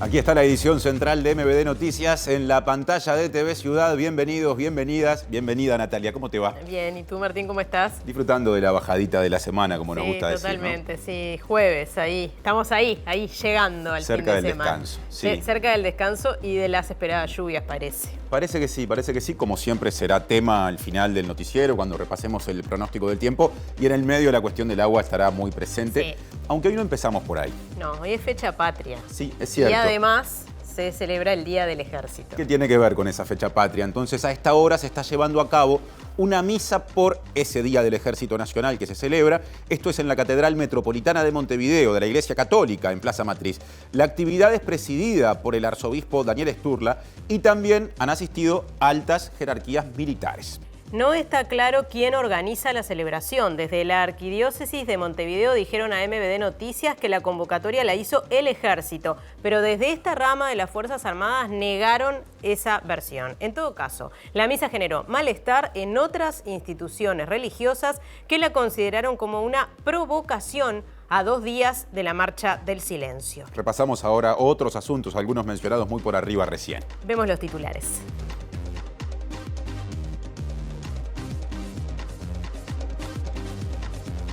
Aquí está la edición central de MBD Noticias en la pantalla de TV Ciudad. Bienvenidos, bienvenidas. Bienvenida, Natalia. ¿Cómo te va? Bien, ¿y tú, Martín, cómo estás? Disfrutando de la bajadita de la semana, como nos gusta decir, totalmente, ¿no? sí, jueves, ahí. Estamos ahí llegando al cerca fin de del semana. descanso. Sí. Cerca del descanso y de las esperadas lluvias, parece. Parece que sí. Como siempre será tema al final del noticiero, cuando repasemos el pronóstico del tiempo. Y en el medio la cuestión del agua estará muy presente. Sí. Aunque hoy no empezamos por ahí. No, hoy es fecha patria. Sí, es cierto. Y además se celebra el Día del Ejército. ¿Qué tiene que ver con esa fecha patria? Entonces, a esta hora se está llevando a cabo una misa por ese Día del Ejército Nacional que se celebra. Esto es en la Catedral Metropolitana de Montevideo, de la Iglesia Católica, en Plaza Matriz. La actividad es presidida por el arzobispo Daniel Sturla y también han asistido altas jerarquías militares. No está claro quién organiza la celebración. Desde la Arquidiócesis de Montevideo dijeron a MBD Noticias que la convocatoria la hizo el Ejército, pero desde esta rama de las Fuerzas Armadas negaron esa versión. En todo caso, la misa generó malestar en otras instituciones religiosas que la consideraron como una provocación a 2 días de la Marcha del Silencio. Repasamos ahora otros asuntos, algunos mencionados muy por arriba recién. Vemos los titulares.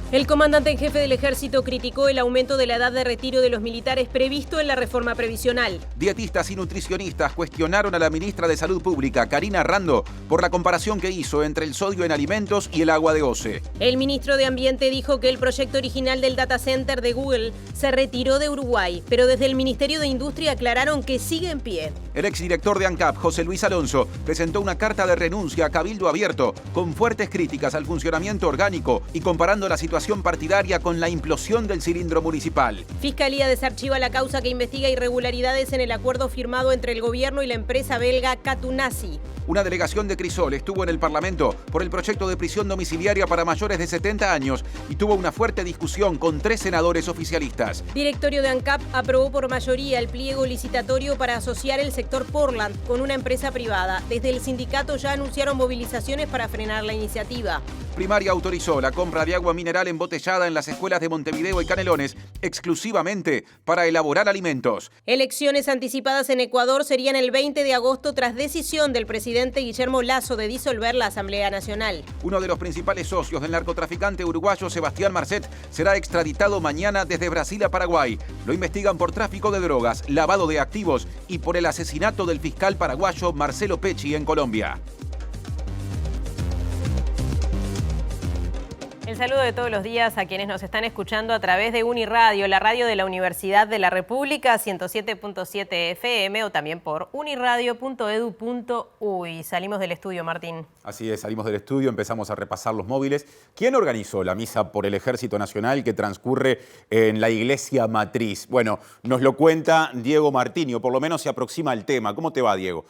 El comandante en jefe del Ejército criticó el aumento de la edad de retiro de los militares previsto en la reforma previsional. Dietistas y nutricionistas cuestionaron a la ministra de Salud Pública, Karina Rando, por la comparación que hizo entre el sodio en alimentos y el agua de OCE. El ministro de Ambiente dijo que el proyecto original del data center de Google se retiró de Uruguay, pero desde el Ministerio de Industria aclararon que sigue en pie. El exdirector de ANCAP, José Luis Alonso, presentó una carta de renuncia a Cabildo Abierto con fuertes críticas al funcionamiento orgánico y comparando la situación partidaria con la implosión del cilindro municipal. Fiscalía desarchiva la causa que investiga irregularidades en el acuerdo firmado entre el gobierno y la empresa belga Catunasi. Una delegación de Crisol estuvo en el Parlamento por el proyecto de prisión domiciliaria para mayores de 70 años y tuvo una fuerte discusión con 3 senadores oficialistas. Directorio de ANCAP aprobó por mayoría el pliego licitatorio para asociar el sector Portland con una empresa privada. Desde el sindicato ya anunciaron movilizaciones para frenar la iniciativa. Primaria autorizó la compra de agua mineral embotellada en las escuelas de Montevideo y Canelones exclusivamente para elaborar alimentos. Elecciones anticipadas en Ecuador serían el 20 de agosto tras decisión del presidente Guillermo Lasso de disolver la Asamblea Nacional. Uno de los principales socios del narcotraficante uruguayo Sebastián Marcet será extraditado mañana desde Brasil a Paraguay. Lo investigan por tráfico de drogas, lavado de activos y por el asesinato del fiscal paraguayo Marcelo Pecci en Colombia. El saludo de todos los días a quienes nos están escuchando a través de Uniradio, la radio de la Universidad de la República, 107.7 FM o también por uniradio.edu.uy. Salimos del estudio, Martín. Así es, salimos del estudio, empezamos a repasar los móviles. ¿Quién organizó la misa por el Ejército Nacional que transcurre en la Iglesia Matriz? Bueno, nos lo cuenta Diego Martini, o por lo menos se aproxima al tema. ¿Cómo te va, Diego?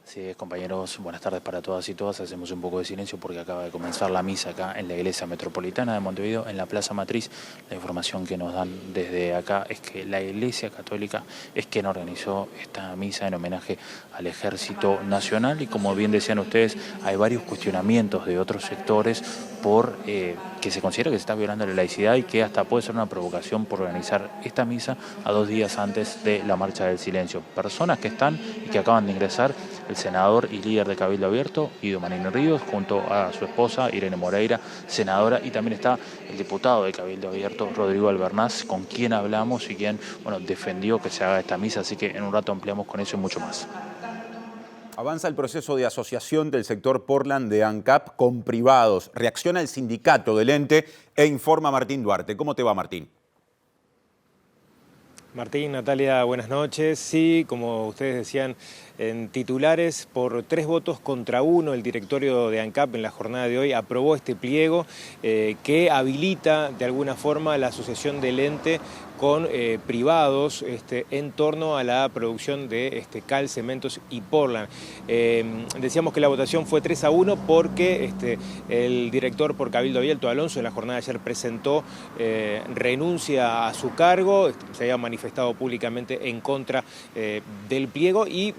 Sí, compañeros, buenas tardes para todas y todas. Hacemos un poco de silencio porque acaba de comenzar la misa acá en la Iglesia Metropolitana de Montevideo, en la Plaza Matriz. La información que nos dan desde acá es que la Iglesia Católica es quien organizó esta misa en homenaje al Ejército Nacional y, como bien decían ustedes, hay varios cuestionamientos de otros sectores por que se considera que se está violando la laicidad y que hasta puede ser una provocación por organizar esta misa a 2 días antes de la Marcha del Silencio. Personas que están y que acaban de ingresar: el senador y líder de Cabildo Abierto, Guido Manini Ríos, junto a su esposa, Irene Moreira, senadora, y también está el diputado de Cabildo Abierto, Rodrigo Albernaz, con quien hablamos y quien, defendió que se haga esta misa, así que en un rato ampliamos con eso y mucho más. Avanza el proceso de asociación del sector Portland de ANCAP con privados. Reacciona el sindicato del ente e informa Martín Duarte. ¿Cómo te va, Martín? Martín, Natalia, buenas noches. Sí, como ustedes decían en titulares, por 3 votos contra 1, el directorio de ANCAP en la jornada de hoy aprobó este pliego que habilita de alguna forma la asociación del ente con privados en torno a la producción de cal, cementos y Portland. Decíamos que la votación fue 3-1 porque el director por Cabildo Abierto, Alonso, en la jornada de ayer presentó renuncia a su cargo, se había manifestado públicamente en contra del pliego y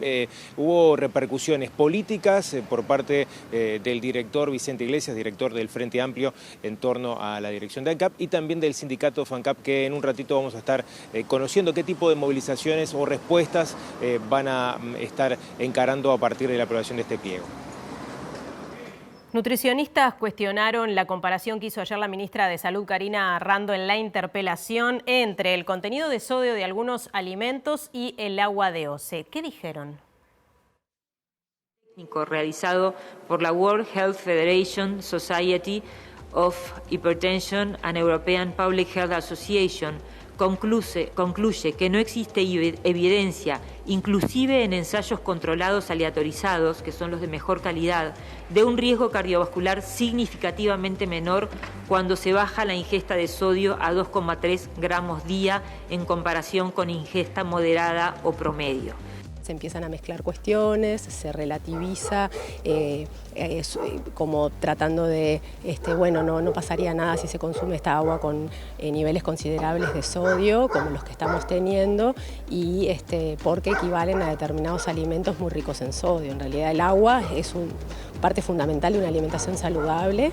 hubo repercusiones políticas por parte del director Vicente Iglesias, director del Frente Amplio, en torno a la dirección de ANCAP y también del sindicato FANCAP, que en un ratito vamos a estar conociendo qué tipo de movilizaciones o respuestas van a estar encarando a partir de la aprobación de este pliego. Nutricionistas cuestionaron la comparación que hizo ayer la ministra de Salud, Karina Rando, en la interpelación entre el contenido de sodio de algunos alimentos y el agua de OCE. ¿Qué dijeron? Realizado por la World Health Federation, Society of Hypertension and European Public Health Association, concluye que no existe evidencia, inclusive en ensayos controlados aleatorizados, que son los de mejor calidad, de un riesgo cardiovascular significativamente menor cuando se baja la ingesta de sodio a 2,3 gramos día en comparación con ingesta moderada o promedio. Se empiezan a mezclar cuestiones, se relativiza, como tratando de, bueno, no pasaría nada si se consume esta agua con niveles considerables de sodio, como los que estamos teniendo, y porque equivalen a determinados alimentos muy ricos en sodio. En realidad el agua es parte fundamental de una alimentación saludable.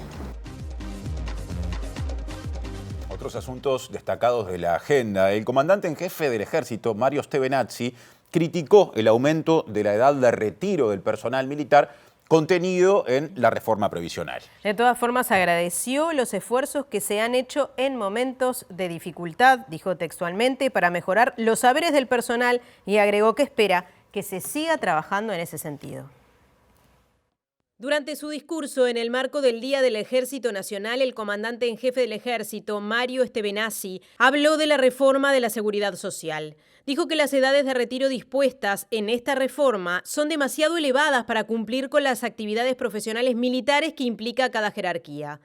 Otros asuntos destacados de la agenda. El comandante en jefe del Ejército, Mario Stevenazzi, criticó el aumento de la edad de retiro del personal militar contenido en la reforma previsional. De todas formas, agradeció los esfuerzos que se han hecho en momentos de dificultad, dijo textualmente, para mejorar los saberes del personal y agregó que espera que se siga trabajando en ese sentido. Durante su discurso en el marco del Día del Ejército Nacional, el comandante en jefe del Ejército, Mario Stevenazzi, habló de la reforma de la seguridad social. Dijo que las edades de retiro dispuestas en esta reforma son demasiado elevadas para cumplir con las actividades profesionales militares que implica cada jerarquía.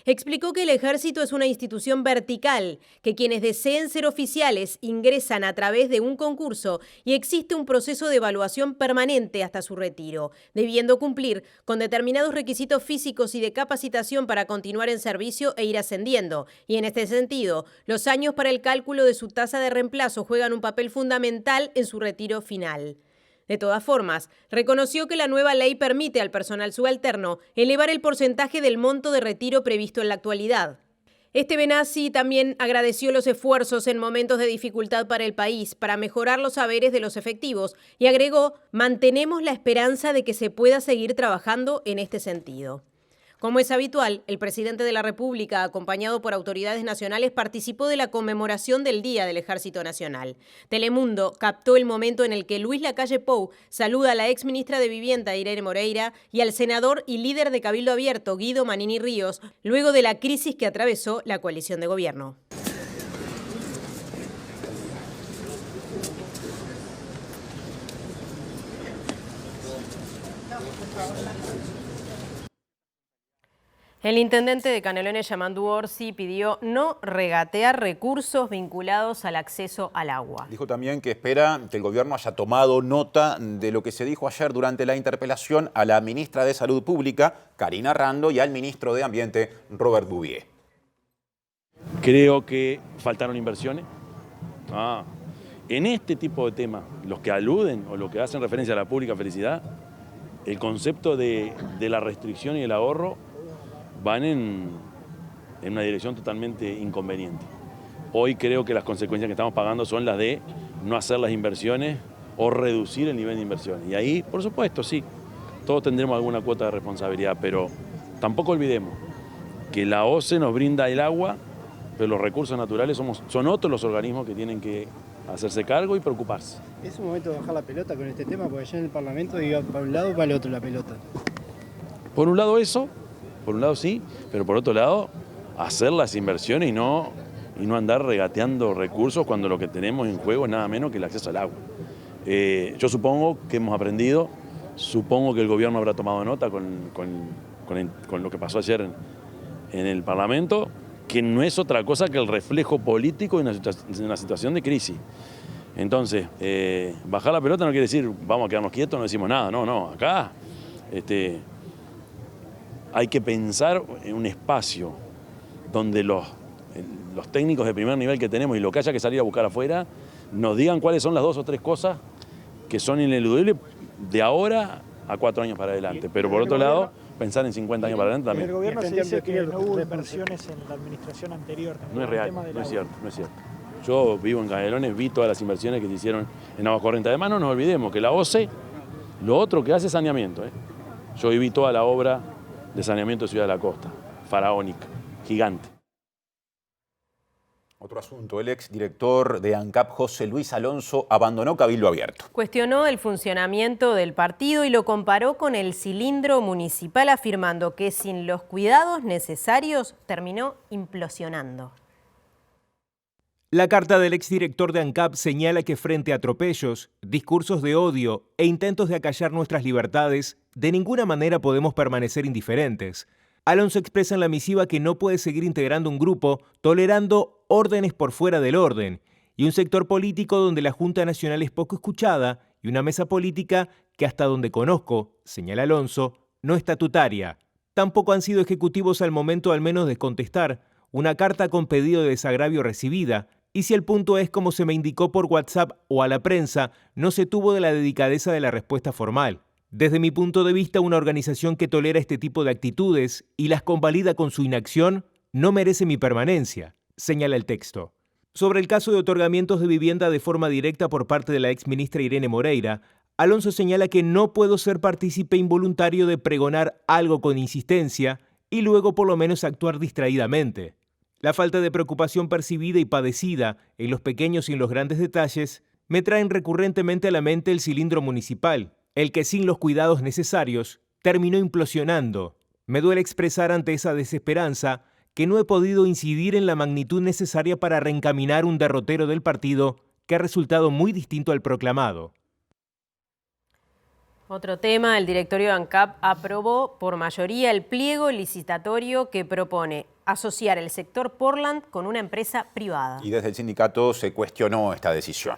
Explicó que el Ejército es una institución vertical, que quienes deseen ser oficiales ingresan a través de un concurso y existe un proceso de evaluación permanente hasta su retiro, debiendo cumplir con determinados requisitos físicos y de capacitación para continuar en servicio e ir ascendiendo. Y en este sentido, los años para el cálculo de su tasa de reemplazo juegan un papel fundamental en su retiro final. De todas formas, reconoció que la nueva ley permite al personal subalterno elevar el porcentaje del monto de retiro previsto en la actualidad. Stevenazzi también agradeció los esfuerzos en momentos de dificultad para el país para mejorar los saberes de los efectivos y agregó: mantenemos la esperanza de que se pueda seguir trabajando en este sentido. Como es habitual, el presidente de la República, acompañado por autoridades nacionales, participó de la conmemoración del Día del Ejército Nacional. Telemundo captó el momento en el que Luis Lacalle Pou saluda a la exministra de Vivienda, Irene Moreira, y al senador y líder de Cabildo Abierto, Guido Manini Ríos, luego de la crisis que atravesó la coalición de gobierno. El intendente de Canelones, Yamandu Orsi, pidió no regatear recursos vinculados al acceso al agua. Dijo también que espera que el gobierno haya tomado nota de lo que se dijo ayer durante la interpelación a la ministra de Salud Pública, Karina Rando, y al ministro de Ambiente, Robert Bouvier. Creo que faltaron inversiones. En este tipo de temas, los que aluden o los que hacen referencia a la pública felicidad, el concepto de la restricción y el ahorro van en una dirección totalmente inconveniente. Hoy creo que las consecuencias que estamos pagando son las de no hacer las inversiones o reducir el nivel de inversiones. Y ahí, por supuesto, sí, todos tendremos alguna cuota de responsabilidad, pero tampoco olvidemos que la OCE nos brinda el agua, pero los recursos naturales son otros los organismos que tienen que hacerse cargo y preocuparse. Es un momento de bajar la pelota con este tema, porque allá en el Parlamento iba para un lado o para el otro la pelota. Por un lado eso, por un lado sí, pero por otro lado hacer las inversiones y no andar regateando recursos cuando lo que tenemos en juego es nada menos que el acceso al agua. Yo supongo que hemos aprendido, supongo que el gobierno habrá tomado nota con lo que pasó ayer en el Parlamento, que no es otra cosa que el reflejo político de una situación de crisis. Entonces, bajar la pelota no quiere decir vamos a quedarnos quietos, no decimos nada, no, acá hay que pensar en un espacio donde los técnicos de primer nivel que tenemos y lo que haya que salir a buscar afuera nos digan cuáles son las 2 o 3 cosas que son ineludibles de ahora a 4 años para adelante. Pero por otro lado, pensar en 50 años para adelante también. El gobierno se dice que no hubo inversiones en la administración anterior. No es real, no es cierto, no es cierto. Yo vivo en Canelones, vi todas las inversiones que se hicieron en Aguas Corrientes. Además, no nos olvidemos que la OCE, lo otro que hace es saneamiento. Yo viví toda la obra de saneamiento de Ciudad de la Costa, faraónica, gigante. Otro asunto, el exdirector de ANCAP, José Luis Alonso, abandonó Cabildo Abierto. Cuestionó el funcionamiento del partido y lo comparó con el cilindro municipal, afirmando que sin los cuidados necesarios terminó implosionando. La carta del exdirector de ANCAP señala que frente a atropellos, discursos de odio e intentos de acallar nuestras libertades, de ninguna manera podemos permanecer indiferentes. Alonso expresa en la misiva que no puede seguir integrando un grupo tolerando órdenes por fuera del orden y un sector político donde la Junta Nacional es poco escuchada y una mesa política que hasta donde conozco, señala Alonso, no estatutaria. Tampoco han sido ejecutivos al momento al menos de contestar una carta con pedido de desagravio recibida, y si el punto es como se me indicó por WhatsApp o a la prensa, no se tuvo de la delicadeza de la respuesta formal. Desde mi punto de vista, una organización que tolera este tipo de actitudes y las convalida con su inacción no merece mi permanencia, señala el texto. Sobre el caso de otorgamientos de vivienda de forma directa por parte de la exministra Irene Moreira, Alonso señala que no puedo ser partícipe involuntario de pregonar algo con insistencia y luego por lo menos actuar distraídamente. La falta de preocupación percibida y padecida en los pequeños y en los grandes detalles me traen recurrentemente a la mente el cilindro municipal, el que sin los cuidados necesarios terminó implosionando. Me duele expresar ante esa desesperanza que no he podido incidir en la magnitud necesaria para reencaminar un derrotero del partido que ha resultado muy distinto al proclamado. Otro tema, el directorio de ANCAP aprobó por mayoría el pliego licitatorio que propone asociar el sector Portland con una empresa privada. Y desde el sindicato se cuestionó esta decisión.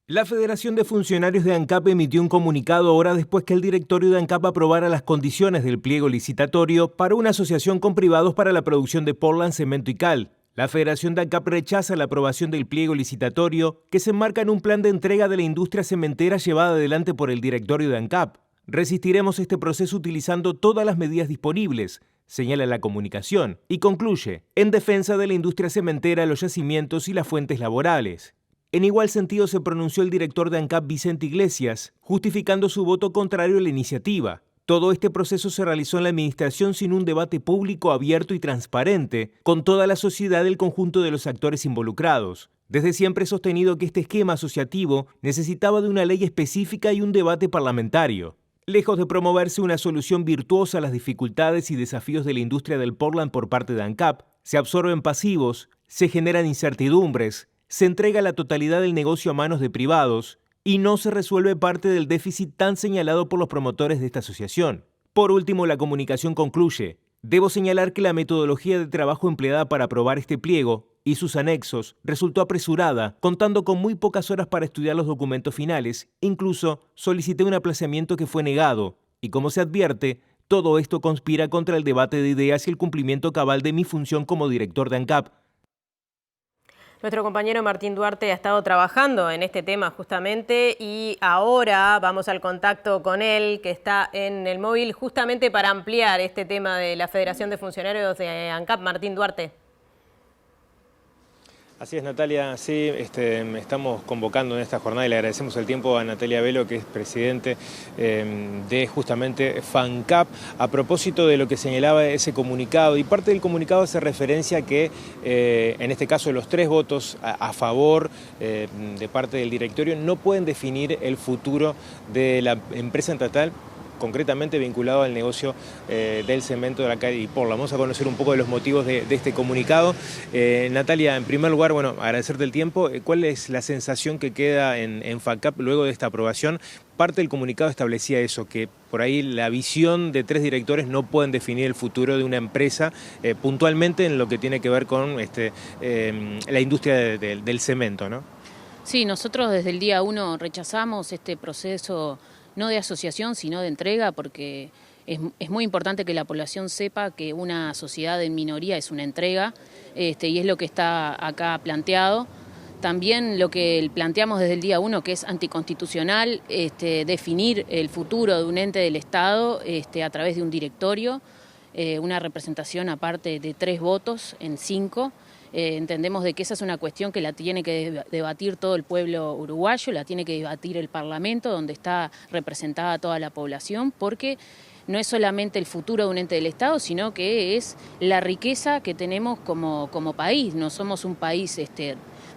La Federación de Funcionarios de ANCAP emitió un comunicado horas después que el directorio de ANCAP aprobara las condiciones del pliego licitatorio para una asociación con privados para la producción de Portland, cemento y cal. La Federación de ANCAP rechaza la aprobación del pliego licitatorio que se enmarca en un plan de entrega de la industria cementera llevada adelante por el directorio de ANCAP. Resistiremos este proceso utilizando todas las medidas disponibles, señala la comunicación, y concluye, en defensa de la industria cementera, los yacimientos y las fuentes laborales. En igual sentido se pronunció el director de ANCAP, Vicente Iglesias, justificando su voto contrario a la iniciativa. Todo este proceso se realizó en la administración sin un debate público abierto y transparente, con toda la sociedad y el conjunto de los actores involucrados. Desde siempre he sostenido que este esquema asociativo necesitaba de una ley específica y un debate parlamentario. Lejos de promoverse una solución virtuosa a las dificultades y desafíos de la industria del Portland por parte de ANCAP, se absorben pasivos, se generan incertidumbres, se entrega la totalidad del negocio a manos de privados y no se resuelve parte del déficit tan señalado por los promotores de esta asociación. Por último, la comunicación concluye. Debo señalar que la metodología de trabajo empleada para aprobar este pliego y sus anexos resultó apresurada, contando con muy pocas horas para estudiar los documentos finales. Incluso solicité un aplazamiento que fue negado. Y como se advierte, todo esto conspira contra el debate de ideas y el cumplimiento cabal de mi función como director de ANCAP. Nuestro compañero Martín Duarte ha estado trabajando en este tema justamente y ahora vamos al contacto con él, que está en el móvil justamente para ampliar este tema de la Federación de Funcionarios de ANCAP. Martín Duarte. Así es, Natalia, sí, estamos convocando en esta jornada y le agradecemos el tiempo a Natalia Velo, que es presidente de justamente FANCAP, a propósito de lo que señalaba ese comunicado. Y parte del comunicado hace referencia a que, en este caso, los 3 votos a favor de parte del directorio no pueden definir el futuro de la empresa estatal, concretamente vinculado al negocio del cemento de la calle y Portland. Vamos a conocer un poco de los motivos de este comunicado. Natalia, en primer lugar, bueno, agradecerte el tiempo. ¿Cuál es la sensación que queda en FANCAP luego de esta aprobación? Parte del comunicado establecía eso, que por ahí la visión de 3 directores no pueden definir el futuro de una empresa, puntualmente en lo que tiene que ver con la industria del cemento, ¿no? Sí, nosotros desde el día 1 rechazamos este proceso no de asociación, sino de entrega, porque es muy importante que la población sepa que una sociedad en minoría es una entrega, y es lo que está acá planteado. También lo que planteamos desde el día 1, que es anticonstitucional, definir el futuro de un ente del Estado a través de un directorio, una representación aparte de 3 votos en 5. Entendemos de que esa es una cuestión que la tiene que debatir todo el pueblo uruguayo, la tiene que debatir el Parlamento, donde está representada toda la población, porque no es solamente el futuro de un ente del Estado, sino que es la riqueza que tenemos como país. No somos un país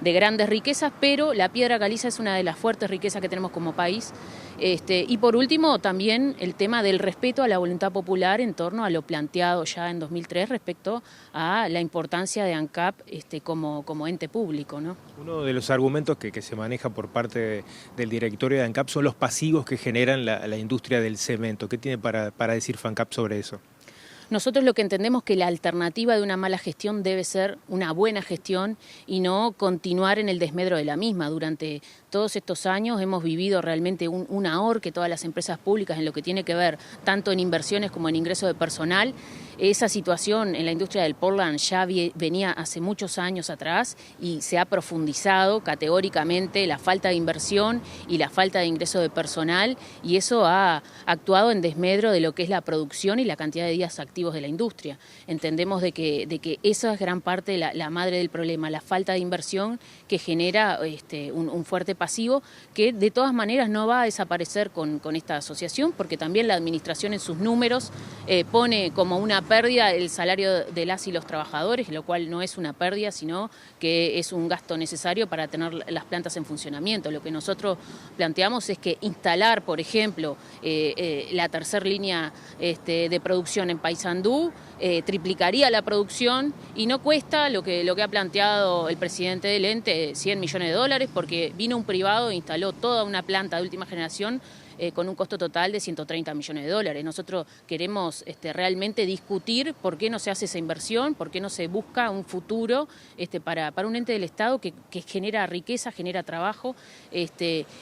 de grandes riquezas, pero la piedra caliza es una de las fuertes riquezas que tenemos como país. Y por último, también el tema del respeto a la voluntad popular en torno a lo planteado ya en 2003 respecto a la importancia de ANCAP como ente público, ¿no? Uno de los argumentos que se maneja por parte del directorio de ANCAP son los pasivos que generan la industria del cemento. ¿Qué tiene para decir FANCAP sobre eso? Nosotros lo que entendemos que la alternativa de una mala gestión debe ser una buena gestión y no continuar en el desmedro de la misma. Durante todos estos años hemos vivido realmente un ahorque todas las empresas públicas en lo que tiene que ver tanto en inversiones como en ingreso de personal. Esa situación en la industria del Portland ya venía hace muchos años atrás y se ha profundizado categóricamente la falta de inversión y la falta de ingreso de personal, y eso ha actuado en desmedro de lo que es la producción y la cantidad de días activos de la industria. Entendemos de que esa es gran parte la madre del problema, la falta de inversión que genera un fuerte pasivo que de todas maneras no va a desaparecer con esta asociación, porque también la administración en sus números pone como una pérdida el salario de las y los trabajadores, lo cual no es una pérdida, sino que es un gasto necesario para tener las plantas en funcionamiento. Lo que nosotros planteamos es que instalar, por ejemplo, la tercera línea de producción en Paysandú triplicaría la producción y no cuesta lo que ha planteado el presidente del ente, $100 millones, porque vino un privado e instaló toda una planta de última generación con un costo total de $130 millones. Nosotros queremos realmente discutir por qué no se hace esa inversión, por qué no se busca un futuro para un ente del Estado que genera riqueza, genera trabajo.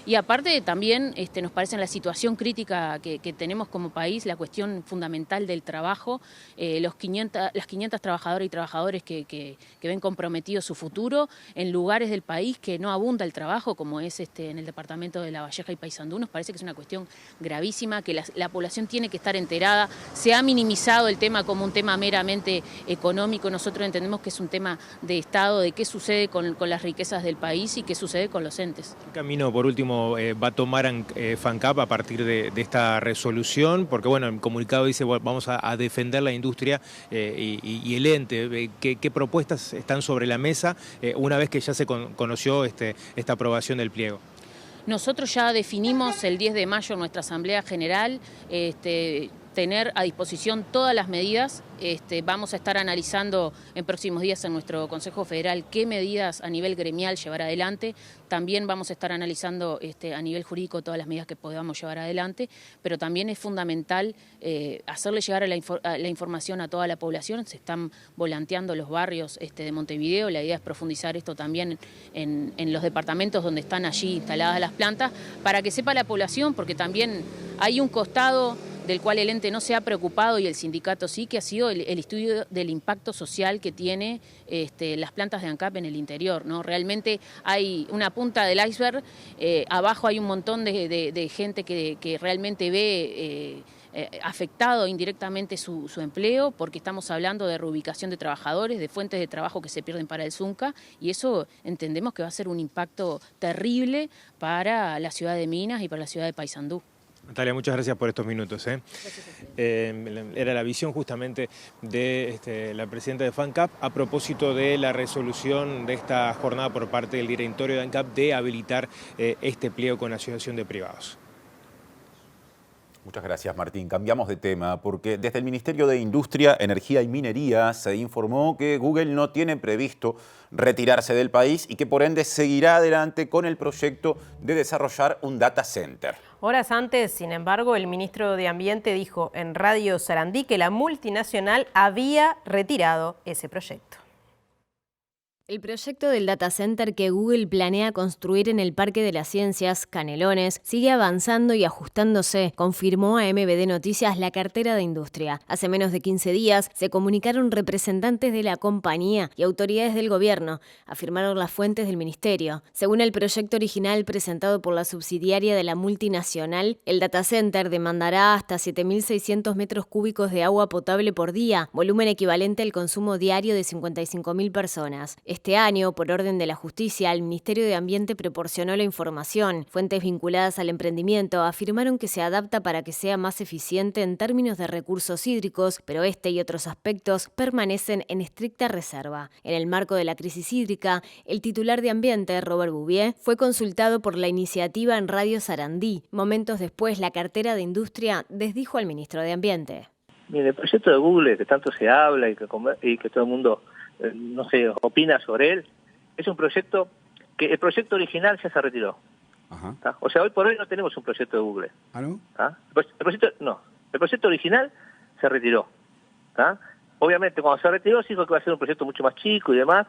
Y aparte también nos parece en la situación crítica que tenemos como país, la cuestión fundamental del trabajo, las 500 trabajadoras y trabajadores que ven comprometido su futuro en lugares del país que no abunda el trabajo, como es en el departamento de La Valleja y Paysandú. Nos parece que es una cuestión gravísima, que la población tiene que estar enterada. Se ha minimizado el tema como un tema meramente económico. Nosotros entendemos que es un tema de Estado, de qué sucede con las riquezas del país y qué sucede con los entes. ¿Qué camino, por último, va a tomar FANCAP a partir de esta resolución? Porque, bueno, el comunicado dice, bueno, vamos a defender la industria y el ente. ¿Qué propuestas están sobre la mesa una vez que ya se conoció esta aprobación del pliego? Nosotros ya definimos el 10 de mayo en nuestra Asamblea General tener a disposición todas las medidas. Vamos a estar analizando en próximos días en nuestro Consejo Federal qué medidas a nivel gremial llevar adelante. También vamos a estar analizando a nivel jurídico todas las medidas que podamos llevar adelante, pero también es fundamental hacerle llegar la información a toda la población. Se están volanteando los barrios de Montevideo. La idea es profundizar esto también en los departamentos donde están allí instaladas las plantas, para que sepa la población, porque también hay un costado del cual el ente no se ha preocupado y el sindicato sí, que ha sido el estudio del impacto social que tiene las plantas de ANCAP en el interior, ¿no? Realmente hay una punta del iceberg, abajo hay un montón de gente que realmente ve afectado indirectamente su empleo, porque estamos hablando de reubicación de trabajadores, de fuentes de trabajo que se pierden para el Zunca, y eso entendemos que va a ser un impacto terrible para la ciudad de Minas y para la ciudad de Paysandú. Natalia, muchas gracias por estos minutos. Era la visión justamente de la presidenta de FANCAP a propósito de la resolución de esta jornada por parte del directorio de ANCAP de habilitar este pliego con asociación de privados. Muchas gracias, Martín. Cambiamos de tema porque desde el Ministerio de Industria, Energía y Minería se informó que Google no tiene previsto retirarse del país y que por ende seguirá adelante con el proyecto de desarrollar un data center. Horas antes, sin embargo, el ministro de Ambiente dijo en Radio Sarandí que la multinacional había retirado ese proyecto. El proyecto del data center que Google planea construir en el Parque de las Ciencias, Canelones, sigue avanzando y ajustándose, confirmó a MBD Noticias la cartera de Industria. Hace menos de 15 días se comunicaron representantes de la compañía y autoridades del gobierno, afirmaron las fuentes del ministerio. Según el proyecto original presentado por la subsidiaria de la multinacional, el data center demandará hasta 7.600 metros cúbicos de agua potable por día, volumen equivalente al consumo diario de 55.000 personas. Este año, por orden de la Justicia, el Ministerio de Ambiente proporcionó la información. Fuentes vinculadas al emprendimiento afirmaron que se adapta para que sea más eficiente en términos de recursos hídricos, pero este y otros aspectos permanecen en estricta reserva. En el marco de la crisis hídrica, el titular de Ambiente, Robert Bouvier, fue consultado por la iniciativa en Radio Sarandí. Momentos después, la cartera de Industria desdijo al ministro de Ambiente. Mire, el proyecto de Google, que tanto se habla y que todo el mundo no sé, opina sobre él, es un proyecto que el proyecto original ya se retiró. Ajá. O sea, hoy por hoy no tenemos un proyecto de Google. ¿Ah, no? El proyecto original se retiró. ¿Tá? Obviamente cuando se retiró se dijo que va a ser un proyecto mucho más chico y demás.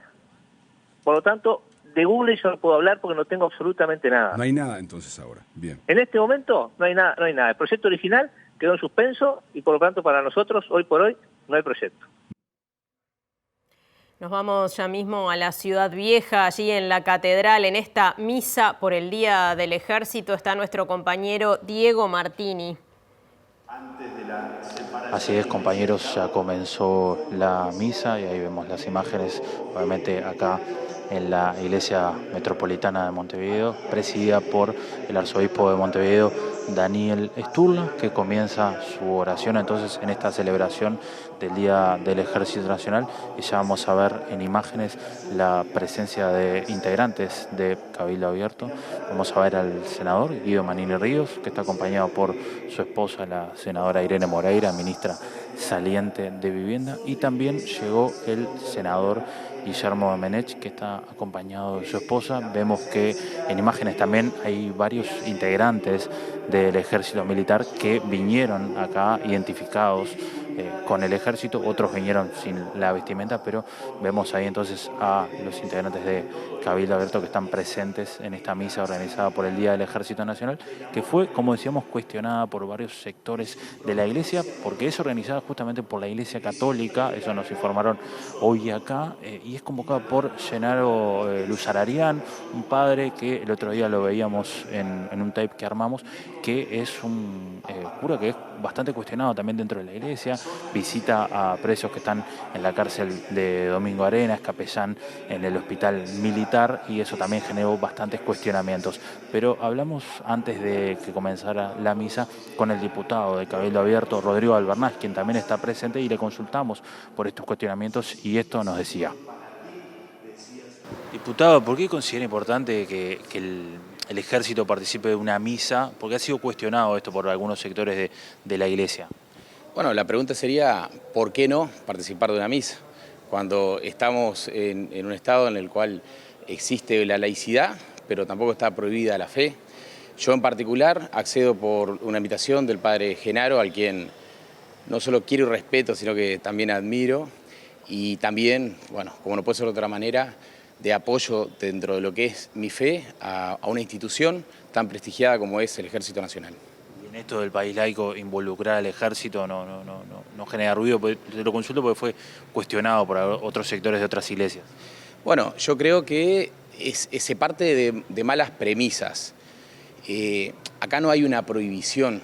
Por lo tanto, de Google yo no puedo hablar porque no tengo absolutamente nada. No hay nada entonces ahora. Bien. En este momento no hay nada. El proyecto original quedó en suspenso y por lo tanto para nosotros, hoy por hoy, no hay proyecto. Nos vamos ya mismo a la Ciudad Vieja, allí en la Catedral, en esta misa por el Día del Ejército está nuestro compañero Diego Martini. Así es, compañeros, ya comenzó la misa y ahí vemos las imágenes, obviamente acá en la Iglesia Metropolitana de Montevideo, presidida por el arzobispo de Montevideo, Daniel Sturla, que comienza su oración entonces en esta celebración del Día del Ejército Nacional. Y ya vamos a ver en imágenes la presencia de integrantes de Cabildo Abierto. Vamos a ver al senador Guido Manini Ríos, que está acompañado por su esposa, la senadora Irene Moreira, ministra saliente de Vivienda, y también llegó el senador Guillermo Domenech, que está acompañado de su esposa. Vemos que en imágenes también hay varios integrantes del ejército militar que vinieron acá identificados con el ejército, otros vinieron sin la vestimenta, pero vemos ahí entonces a los integrantes de Cabildo Abierto que están presentes en esta misa organizada por el Día del Ejército Nacional, que fue, como decíamos, cuestionada por varios sectores de la Iglesia, porque es organizada justamente por la Iglesia Católica, eso nos informaron hoy acá, y es convocada por Gennaro Luzararian, un padre que el otro día lo veíamos en un tape que armamos, que es un cura que es bastante cuestionado también dentro de la Iglesia, visita a presos que están en la cárcel de Domingo Arenas, capellán en el hospital militar, y eso también generó bastantes cuestionamientos. Pero hablamos antes de que comenzara la misa con el diputado de Cabildo Abierto, Rodrigo Albernaz, quien también está presente, y le consultamos por estos cuestionamientos y esto nos decía. Diputado, ¿por qué considera importante que el ejército participe de una misa? Porque ha sido cuestionado esto por algunos sectores de la Iglesia. Bueno, la pregunta sería, ¿por qué no participar de una misa? Cuando estamos en un estado en el cual existe la laicidad, pero tampoco está prohibida la fe. Yo en particular accedo por una invitación del padre Gennaro, al quien no solo quiero y respeto, sino que también admiro, y también, bueno, como no puede ser de otra manera, de apoyo dentro de lo que es mi fe a una institución tan prestigiada como es el Ejército Nacional. En esto del país laico, involucrar al ejército no genera ruido, te lo consulto porque fue cuestionado por otros sectores de otras iglesias. Bueno, yo creo que se parte de malas premisas. Acá no hay una prohibición,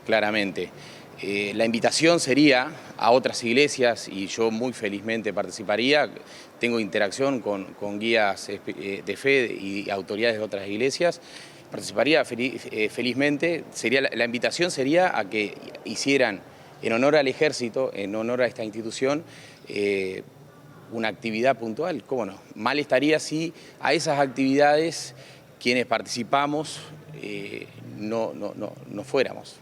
claramente. La invitación sería a otras iglesias y yo muy felizmente participaría. Tengo interacción con guías de fe y autoridades de otras iglesias. Participaría felizmente. La invitación sería a que hicieran, en honor al ejército, en honor a esta institución, una actividad puntual. ¿Cómo no? Mal estaría si a esas actividades quienes participamos no fuéramos.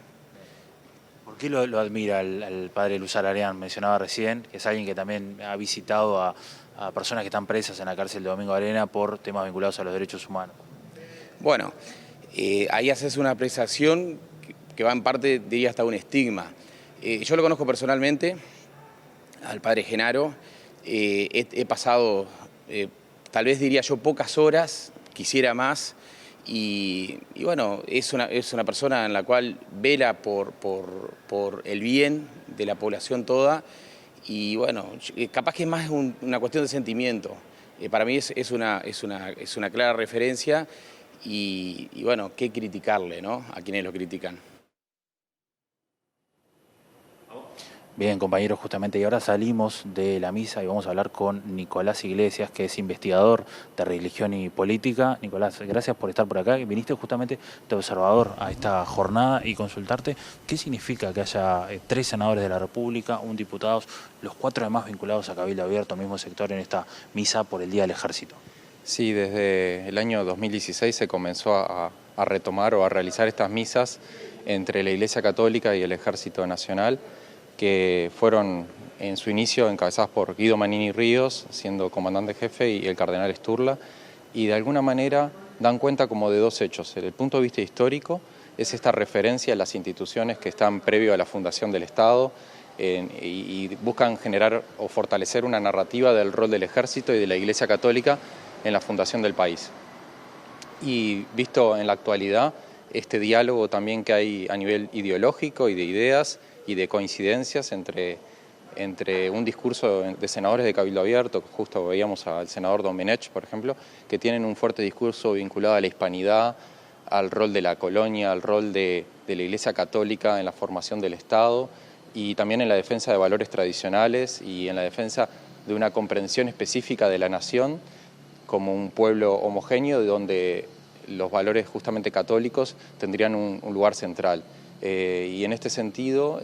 ¿Por qué lo admira al padre Luzararian? Mencionaba recién que es alguien que también ha visitado a personas que están presas en la cárcel de Domingo Arena por temas vinculados a los derechos humanos. Bueno, ahí haces una apreciación que va en parte, diría, hasta un estigma. Yo lo conozco personalmente, al padre Gennaro. He pasado tal vez diría yo pocas horas, quisiera más. Y bueno, es una persona en la cual vela por el bien de la población toda. Y bueno, capaz que es más una cuestión de sentimiento. Para mí es una clara referencia y bueno, qué criticarle, ¿no? A quienes lo critican. Bien, compañeros, justamente y ahora salimos de la misa y vamos a hablar con Nicolás Iglesias, que es investigador de religión y política. Nicolás, gracias por estar por acá. Viniste justamente de observador a esta jornada y consultarte qué significa que haya 3 senadores de la República, un diputado, los 4 demás vinculados a Cabildo Abierto, mismo sector, en esta misa por el Día del Ejército. Sí, desde el año 2016 se comenzó a retomar o a realizar estas misas entre la Iglesia Católica y el Ejército Nacional, que fueron en su inicio encabezadas por Guido Manini Ríos, siendo comandante jefe, y el cardenal Sturla, y de alguna manera dan cuenta como de 2 hechos. Desde el punto de vista histórico es esta referencia a las instituciones que están previo a la fundación del Estado y buscan generar o fortalecer una narrativa del rol del Ejército y de la Iglesia Católica en la fundación del país. Y visto en la actualidad, este diálogo también que hay a nivel ideológico y de ideas y de coincidencias entre un discurso de senadores de Cabildo Abierto, justo veíamos al senador Domenech, por ejemplo, que tienen un fuerte discurso vinculado a la hispanidad, al rol de la colonia, al rol de la Iglesia Católica en la formación del Estado y también en la defensa de valores tradicionales y en la defensa de una comprensión específica de la nación como un pueblo homogéneo, de donde los valores justamente católicos tendrían un lugar central. Y en este sentido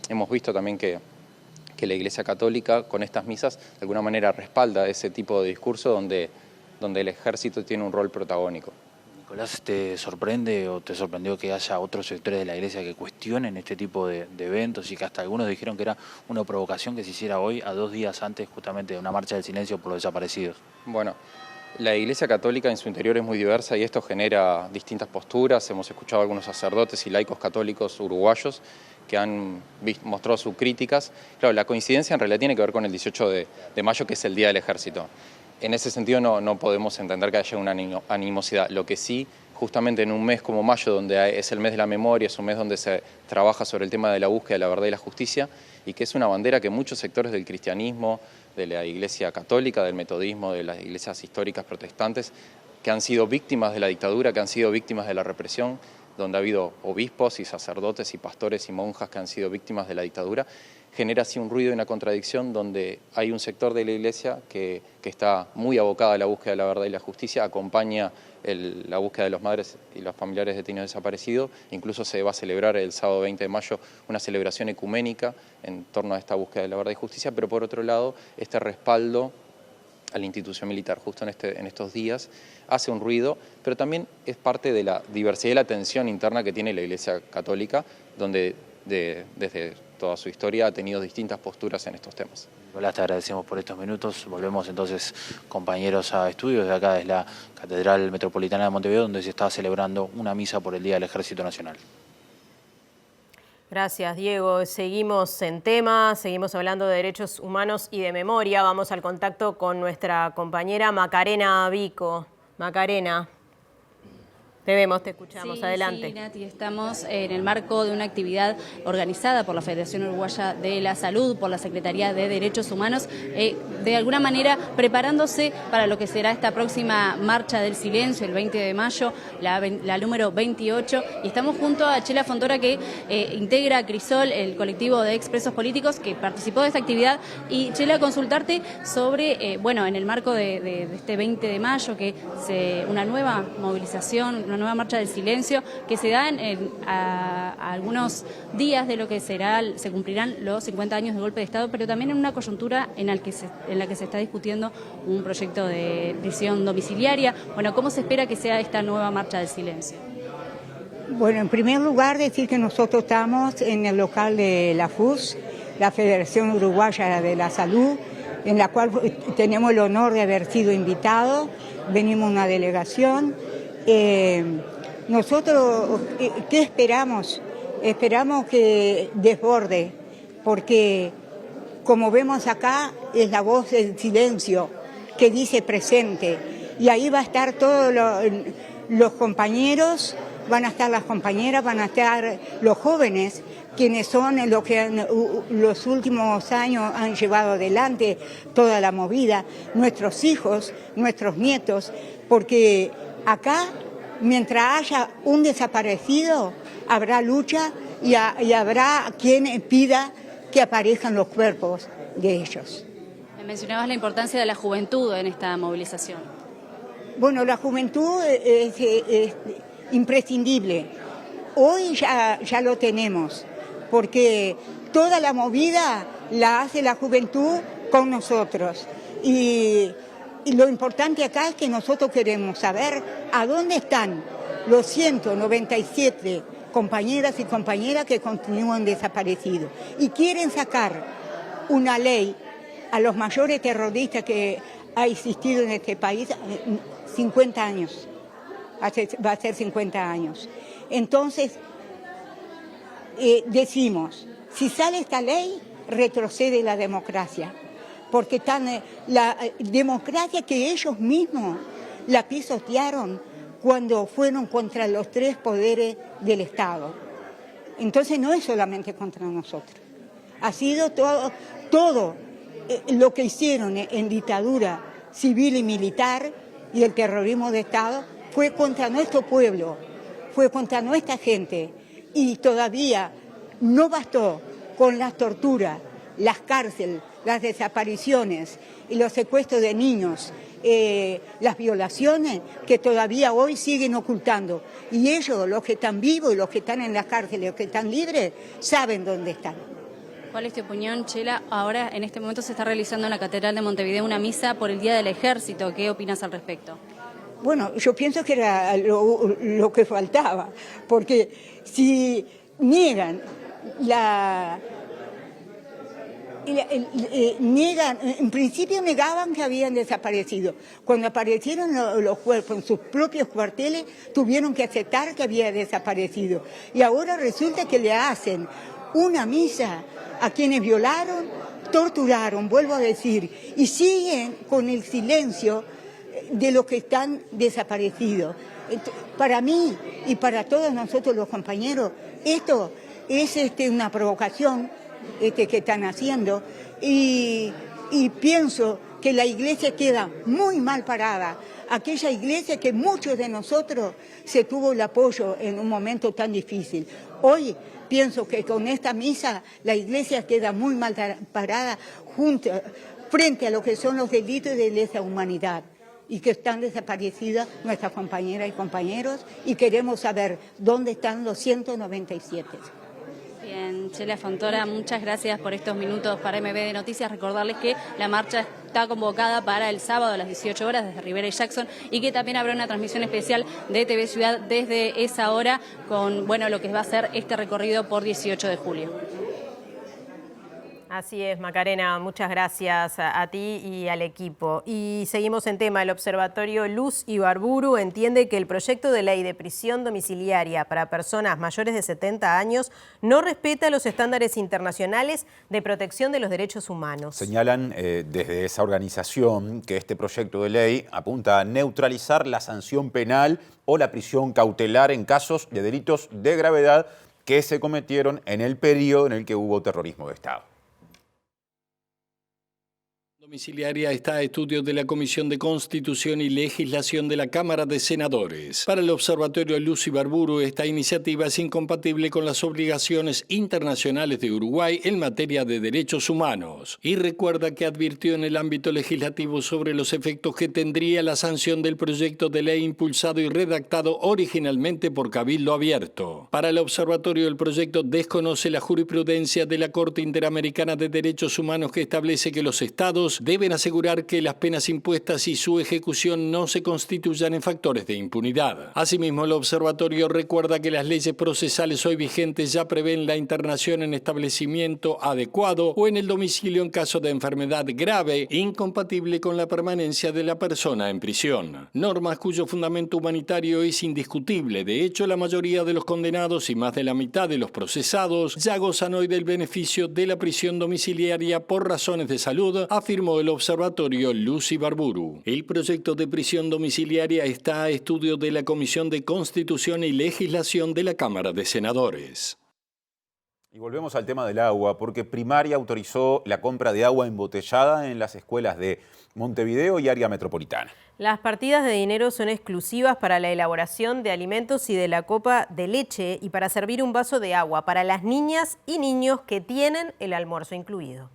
hemos visto también que la Iglesia Católica con estas misas de alguna manera respalda ese tipo de discurso donde el Ejército tiene un rol protagónico. Nicolás, ¿te sorprende o te sorprendió que haya otros sectores de la Iglesia que cuestionen este tipo de eventos y que hasta algunos dijeron que era una provocación que se hiciera hoy, a 2 días antes justamente de una marcha del silencio por los desaparecidos? Bueno, la Iglesia Católica en su interior es muy diversa y esto genera distintas posturas. Hemos escuchado a algunos sacerdotes y laicos católicos uruguayos que han mostrado sus críticas. Claro, la coincidencia en realidad tiene que ver con el 18 de mayo, que es el Día del Ejército. En ese sentido no podemos entender que haya una animosidad. Lo que sí, justamente en un mes como mayo, donde es el mes de la memoria, es un mes donde se trabaja sobre el tema de la búsqueda de la verdad y la justicia, y que es una bandera que muchos sectores del cristianismo, de la Iglesia Católica, del metodismo, de las iglesias históricas protestantes, que han sido víctimas de la dictadura, que han sido víctimas de la represión, donde ha habido obispos y sacerdotes y pastores y monjas que han sido víctimas de la dictadura, genera así un ruido y una contradicción donde hay un sector de la Iglesia que está muy abocada a la búsqueda de la verdad y la justicia, acompaña la búsqueda de los madres y los familiares detenidos desaparecidos. Incluso se va a celebrar el sábado 20 de mayo una celebración ecuménica en torno a esta búsqueda de la verdad y justicia, pero por otro lado, este respaldo a la institución militar justo en estos días hace un ruido, pero también es parte de la diversidad y la tensión interna que tiene la Iglesia Católica, donde desde toda su historia ha tenido distintas posturas en estos temas. Nicolás, te agradecemos por estos minutos. Volvemos entonces, compañeros, a estudios. De acá es la Catedral Metropolitana de Montevideo, donde se está celebrando una misa por el Día del Ejército Nacional. Gracias, Diego. Seguimos en tema, seguimos hablando de derechos humanos y de memoria. Vamos al contacto con nuestra compañera Macarena Vico. Macarena. Te vemos, te escuchamos, adelante. Sí, Nati, estamos en el marco de una actividad organizada por la Federación Uruguaya de la Salud, por la Secretaría de Derechos Humanos, de alguna manera preparándose para lo que será esta próxima Marcha del Silencio, el 20 de mayo, la número 28, y estamos junto a Chela Fontora, que integra Crisol, el colectivo de expresos políticos que participó de esta actividad. Y Chela, consultarte sobre, bueno, en el marco de este 20 de mayo, que una nueva movilización, una nueva marcha del silencio que se da a algunos días de lo que se cumplirán los 50 años del golpe de Estado, pero también en una coyuntura en la que se está discutiendo un proyecto de prisión domiciliaria. Bueno, ¿cómo se espera que sea esta nueva marcha del silencio? Bueno, en primer lugar decir que nosotros estamos en el local de la FUS, la Federación Uruguaya de la Salud, en la cual tenemos el honor de haber sido invitados. Venimos una delegación. Nosotros, ¿qué esperamos? Esperamos que desborde, porque como vemos acá es la voz del silencio, que dice presente. Y ahí va a estar todos los compañeros, van a estar las compañeras, van a estar los jóvenes, quienes son los que los últimos años han llevado adelante toda la movida, nuestros hijos, nuestros nietos, porque acá, mientras haya un desaparecido, habrá lucha y habrá quien pida que aparezcan los cuerpos de ellos. Mencionabas la importancia de la juventud en esta movilización. Bueno, la juventud es imprescindible. Hoy ya lo tenemos, porque toda la movida la hace la juventud con nosotros. Y lo importante acá es que nosotros queremos saber a dónde están los 197 compañeras y compañeras que continúan desaparecidos. Y quieren sacar una ley a los mayores terroristas que ha existido en este país 50 años. Va a ser 50 años. Entonces, decimos, si sale esta ley, retrocede la democracia, porque la democracia que ellos mismos la pisotearon cuando fueron contra los 3 poderes del Estado. Entonces no es solamente contra nosotros, ha sido todo lo que hicieron en dictadura civil y militar y el terrorismo de Estado fue contra nuestro pueblo, fue contra nuestra gente, y todavía no bastó con las torturas, las cárceles, las desapariciones y los secuestros de niños, las violaciones que todavía hoy siguen ocultando. Y ellos, los que están vivos y los que están en las cárceles, los que están libres, saben dónde están. ¿Cuál es tu opinión, Chela? Ahora, en este momento se está realizando en la Catedral de Montevideo una misa por el Día del Ejército. ¿Qué opinas al respecto? Bueno, yo pienso que era lo que faltaba, porque si niegan en principio negaban que habían desaparecido. Cuando aparecieron los cuerpos en sus propios cuarteles, tuvieron que aceptar que había desaparecido. Y ahora resulta que le hacen una misa a quienes violaron, torturaron, vuelvo a decir, y siguen con el silencio de los que están desaparecidos. Para mí y para todos nosotros los compañeros, esto es una provocación que están haciendo, y pienso que la iglesia queda muy mal parada, aquella iglesia que muchos de nosotros se tuvo el apoyo en un momento tan difícil. Hoy pienso que con esta misa la iglesia queda muy mal parada frente a lo que son los delitos de lesa humanidad, y que están desaparecidas nuestras compañeras y compañeros, y queremos saber dónde están los 197. Bien, Chela Fontola, muchas gracias por estos minutos para MB de Noticias. Recordarles que la marcha está convocada para el sábado a las 18 horas desde Rivera y Jackson, y que también habrá una transmisión especial de TV Ciudad desde esa hora con lo que va a ser este recorrido por 18 de julio. Así es, Macarena, muchas gracias a ti y al equipo. Y seguimos en tema. El Observatorio Luz Ibarburu entiende que el proyecto de ley de prisión domiciliaria para personas mayores de 70 años no respeta los estándares internacionales de protección de los derechos humanos. Señalan desde esa organización que este proyecto de ley apunta a neutralizar la sanción penal o la prisión cautelar en casos de delitos de gravedad que se cometieron en el periodo en el que hubo terrorismo de Estado. Domiciliaria está a estudio de la Comisión de Constitución y Legislación de la Cámara de Senadores. Para el Observatorio Luz Ibarburu, esta iniciativa es incompatible con las obligaciones internacionales de Uruguay en materia de derechos humanos, y recuerda que advirtió en el ámbito legislativo sobre los efectos que tendría la sanción del proyecto de ley impulsado y redactado originalmente por Cabildo Abierto. Para el Observatorio, el proyecto desconoce la jurisprudencia de la Corte Interamericana de Derechos Humanos, que establece que los estados deben asegurar que las penas impuestas y su ejecución no se constituyan en factores de impunidad. Asimismo, el observatorio recuerda que las leyes procesales hoy vigentes ya prevén la internación en establecimiento adecuado o en el domicilio en caso de enfermedad grave incompatible con la permanencia de la persona en prisión. Normas cuyo fundamento humanitario es indiscutible. De hecho, la mayoría de los condenados y más de la mitad de los procesados ya gozan hoy del beneficio de la prisión domiciliaria por razones de salud, afirmó confirmó el observatorio Luz Ibarburu. El proyecto de prisión domiciliaria está a estudio de la Comisión de Constitución y Legislación de la Cámara de Senadores. Y volvemos al tema del agua, porque Primaria autorizó la compra de agua embotellada en las escuelas de Montevideo y área metropolitana. Las partidas de dinero son exclusivas para la elaboración de alimentos y de la copa de leche y para servir un vaso de agua para las niñas y niños que tienen el almuerzo incluido.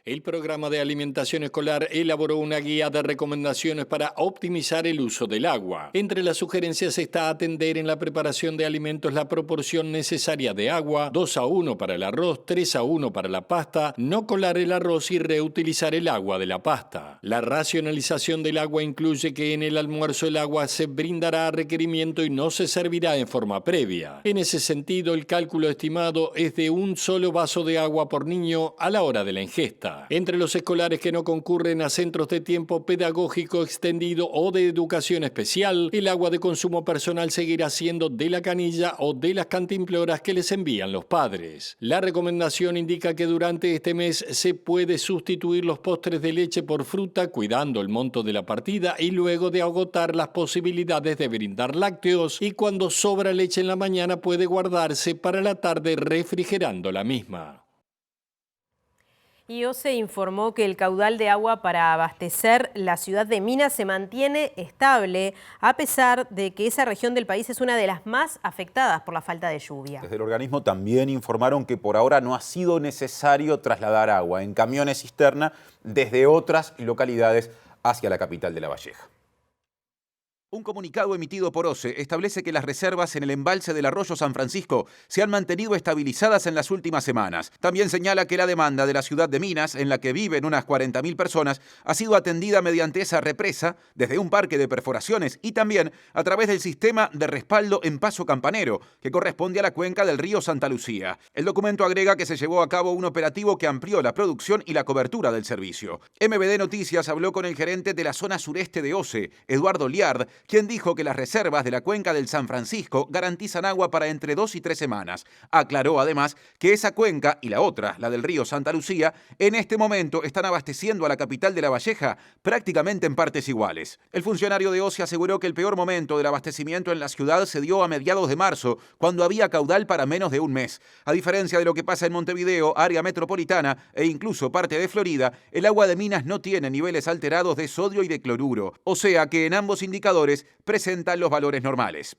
El programa de alimentación escolar elaboró una guía de recomendaciones para optimizar el uso del agua. Entre las sugerencias está atender en la preparación de alimentos la proporción necesaria de agua, 2:1 para el arroz, 3:1 para la pasta, no colar el arroz y reutilizar el agua de la pasta. La racionalización del agua incluye que en el almuerzo el agua se brindará a requerimiento y no se servirá en forma previa. En ese sentido, el cálculo estimado es de un solo vaso de agua por niño a la hora de la ingesta. Entre los escolares que no concurren a centros de tiempo pedagógico extendido o de educación especial, el agua de consumo personal seguirá siendo de la canilla o de las cantimploras que les envían los padres. La recomendación indica que durante este mes se puede sustituir los postres de leche por fruta cuidando el monto de la partida y luego de agotar las posibilidades de brindar lácteos, y cuando sobra leche en la mañana puede guardarse para la tarde refrigerando la misma. Y OCE informó que el caudal de agua para abastecer la ciudad de Minas se mantiene estable, a pesar de que esa región del país es una de las más afectadas por la falta de lluvia. Desde el organismo también informaron que por ahora no ha sido necesario trasladar agua en camiones cisterna desde otras localidades hacia la capital de La Valleja. Un comunicado emitido por OCE establece que las reservas en el embalse del arroyo San Francisco se han mantenido estabilizadas en las últimas semanas. También señala que la demanda de la ciudad de Minas, en la que viven unas 40.000 personas, ha sido atendida mediante esa represa, desde un parque de perforaciones y también a través del sistema de respaldo en Paso Campanero, que corresponde a la cuenca del río Santa Lucía. El documento agrega que se llevó a cabo un operativo que amplió la producción y la cobertura del servicio. MBD Noticias habló con el gerente de la zona sureste de OCE, Eduardo Liard, quien dijo que las reservas de la cuenca del San Francisco garantizan agua para entre 2 y 3 semanas. Aclaró además que esa cuenca y la otra, la del río Santa Lucía, en este momento están abasteciendo a la capital de La Valleja prácticamente en partes iguales. El funcionario de OCE aseguró que el peor momento del abastecimiento en la ciudad se dio a mediados de marzo, cuando había caudal para menos de un mes. A diferencia de lo que pasa en Montevideo, área metropolitana e incluso parte de Florida, el agua de Minas no tiene niveles alterados de sodio y de cloruro, o sea que en ambos indicadores presentan los valores normales.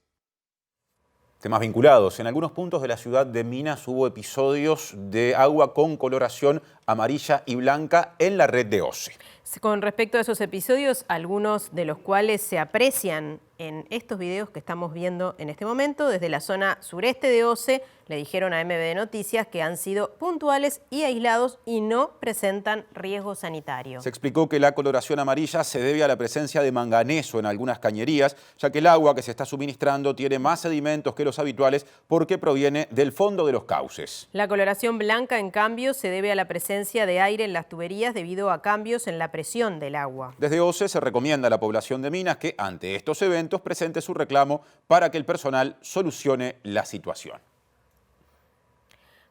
Temas vinculados. En algunos puntos de la ciudad de Minas hubo episodios de agua con coloración amarilla y blanca en la red de OCE. Con respecto a esos episodios, algunos de los cuales se aprecian en estos videos que estamos viendo en este momento, desde la zona sureste de OCE, le dijeron a MBD Noticias que han sido puntuales y aislados y no presentan riesgo sanitario. Se explicó que la coloración amarilla se debe a la presencia de manganeso en algunas cañerías, ya que el agua que se está suministrando tiene más sedimentos que los habituales porque proviene del fondo de los cauces. La coloración blanca, en cambio, se debe a la presencia de aire en las tuberías debido a cambios en la presión del agua. Desde OCE se recomienda a la población de Minas que, ante estos eventos, presente su reclamo para que el personal solucione la situación.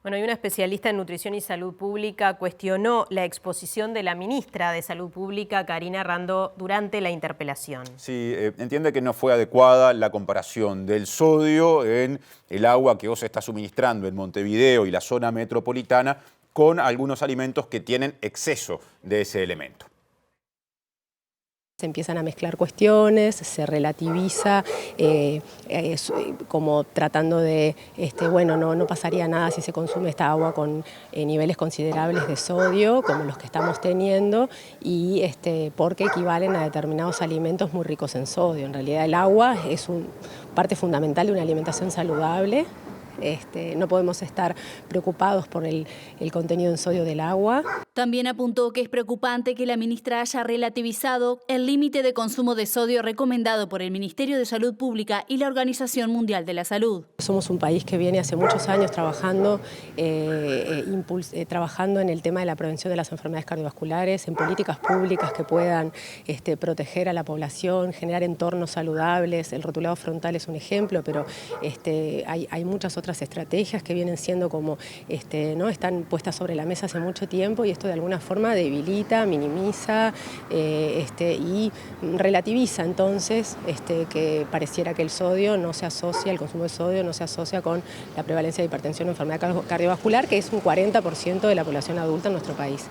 Bueno, y una especialista en nutrición y salud pública cuestionó la exposición de la ministra de Salud Pública, Karina Randó, durante la interpelación. Sí, entiende que no fue adecuada la comparación del sodio en el agua que OCE está suministrando en Montevideo y la zona metropolitana con algunos alimentos que tienen exceso de ese elemento. Se empiezan a mezclar cuestiones, se relativiza, como tratando de, bueno, no pasaría nada si se consume esta agua con niveles considerables de sodio, como los que estamos teniendo, y porque equivalen a determinados alimentos muy ricos en sodio. En realidad el agua es parte fundamental de una alimentación saludable. No podemos estar preocupados por el contenido en sodio del agua. También apuntó que es preocupante que la ministra haya relativizado el límite de consumo de sodio recomendado por el Ministerio de Salud Pública y la Organización Mundial de la Salud. Somos un país que viene hace muchos años trabajando en el tema de la prevención de las enfermedades cardiovasculares, en políticas públicas que puedan proteger a la población, generar entornos saludables. El rotulado frontal es un ejemplo, pero hay muchas otras otras estrategias que vienen siendo como, ¿no? Están puestas sobre la mesa hace mucho tiempo, y esto de alguna forma debilita, minimiza y relativiza entonces que pareciera que el sodio no se asocia, el consumo de sodio no se asocia con la prevalencia de hipertensión o enfermedad cardiovascular, que es un 40% de la población adulta en nuestro país.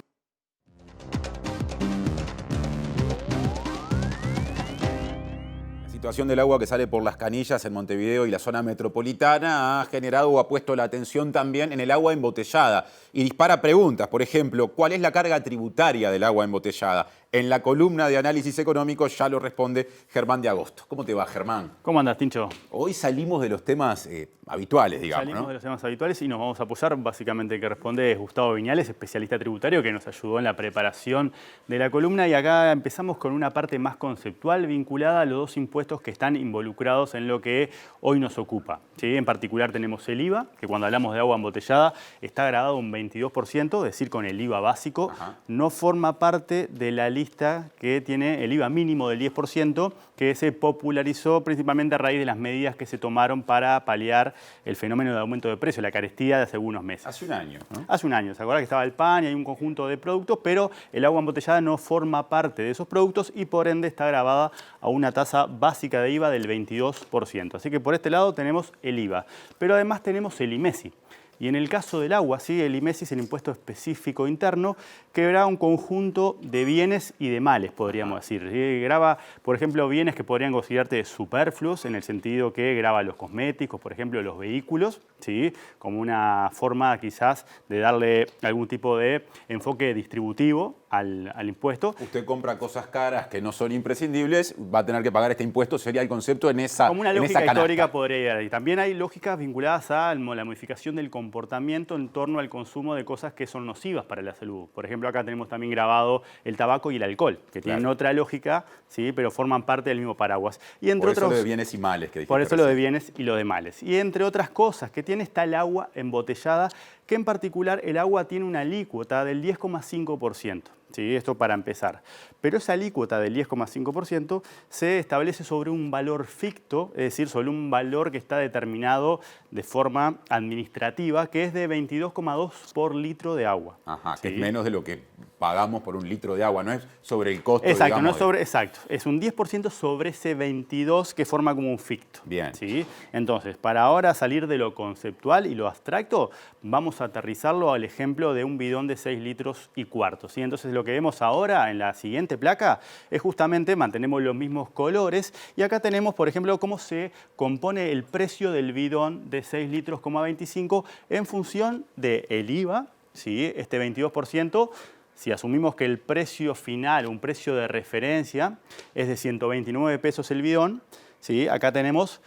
La situación del agua que sale por las canillas en Montevideo y la zona metropolitana ha generado o ha puesto la atención también en el agua embotellada y dispara preguntas. Por ejemplo, ¿cuál es la carga tributaria del agua embotellada? En la columna de análisis económico ya lo responde Germán de Agosto. ¿Cómo te va, Germán? ¿Cómo andas, Tincho? Hoy salimos de los temas habituales, digamos, Salimos ¿no? de los temas habituales y nos vamos a apoyar, básicamente el que responde es Gustavo Viñales, especialista tributario, que nos ayudó en la preparación de la columna. Y acá empezamos con una parte más conceptual vinculada a los dos impuestos que están involucrados en lo que hoy nos ocupa, ¿sí? En particular tenemos el IVA, que cuando hablamos de agua embotellada está gravado un 22%, es decir, con el IVA básico. Ajá. No forma parte de la lista que tiene el IVA mínimo del 10%, que se popularizó principalmente a raíz de las medidas que se tomaron para paliar el fenómeno de aumento de precio, la carestía de hace algunos meses. Hace un año, ¿no? Hace un año. ¿Se acuerdan que estaba el pan y hay un conjunto de productos? Pero el agua embotellada no forma parte de esos productos y por ende está gravada a una tasa básica de IVA del 22%. Así que por este lado tenemos el IVA. Pero además tenemos el IMESI. Y en el caso del agua, ¿sí? El IMESI es el impuesto específico interno que grava un conjunto de bienes y de males, podríamos decir. Grava, por ejemplo, bienes que podrían considerarse superfluos, en el sentido que grava los cosméticos, por ejemplo, los vehículos, ¿sí? Como una forma quizás de darle algún tipo de enfoque distributivo al impuesto. Usted compra cosas caras que no son imprescindibles, va a tener que pagar este impuesto, sería el concepto en esa como una lógica histórica podría haber. Y también hay lógicas vinculadas a la modificación del comportamiento en torno al consumo de cosas que son nocivas para la salud. Por ejemplo, acá tenemos también grabado el tabaco y el alcohol, que tienen otra lógica, ¿sí? Pero forman parte del mismo paraguas. Y entre por eso otros, lo de bienes y males. Que por eso lo de bienes y lo de males. Y entre otras cosas que tiene está el agua embotellada, que en particular el agua tiene una alícuota del 10,5%. ¿Sí? Esto para empezar. Pero esa alícuota del 10,5% se establece sobre un valor ficto, es decir, sobre un valor que está determinado de forma administrativa, que es de 22,2 por litro de agua. Ajá, ¿sí? Que es menos de lo que pagamos por un litro de agua, no es sobre el costo, exacto, digamos, no es sobre, exacto, es un 10% sobre ese 22 que forma como un ficto. Bien. ¿Sí? Entonces, para ahora salir de lo conceptual y lo abstracto, vamos a aterrizarlo al ejemplo de un bidón de 6 litros y cuarto. ¿Sí? Entonces, lo que vemos ahora en la siguiente placa es justamente, mantenemos los mismos colores, y acá tenemos, por ejemplo, cómo se compone el precio del bidón de 6 litros, 25 en función del IVA, ¿sí? Este 22%. Si asumimos que el precio final, un precio de referencia, es de 129 pesos el bidón, ¿sí? Acá tenemos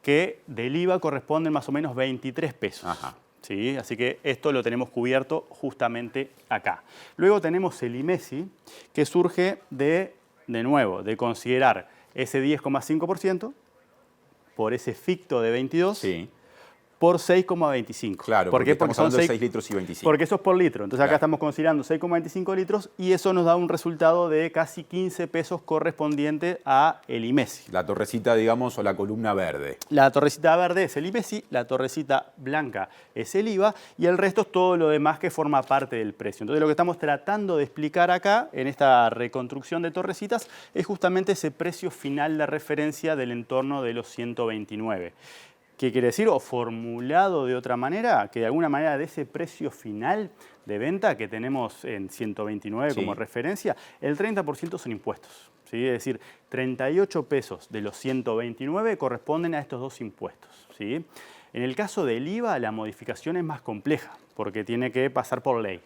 que del IVA corresponden más o menos 23 pesos. Ajá. ¿Sí? Así que esto lo tenemos cubierto justamente acá. Luego tenemos el IMESI, que surge de nuevo, de considerar ese 10,5% por ese ficto de 22. Sí. Por 6,25. Claro, porque estamos hablando de 6 litros y 25. Porque eso es por litro. Entonces acá estamos considerando 6,25 litros y eso nos da un resultado de casi 15 pesos correspondiente a el IMESI. La torrecita, digamos, o la columna verde. La torrecita verde es el IMESI, la torrecita blanca es el IVA y el resto es todo lo demás que forma parte del precio. Entonces lo que estamos tratando de explicar acá, en esta reconstrucción de torrecitas, es justamente ese precio final de referencia del entorno de los 129. ¿Qué quiere decir? O formulado de otra manera, que de alguna manera de ese precio final de venta que tenemos en 129 como referencia, el 30% son impuestos. ¿Sí? Es decir, 38 pesos de los 129 corresponden a estos dos impuestos. ¿Sí? En el caso del IVA, la modificación es más compleja, porque tiene que pasar por ley.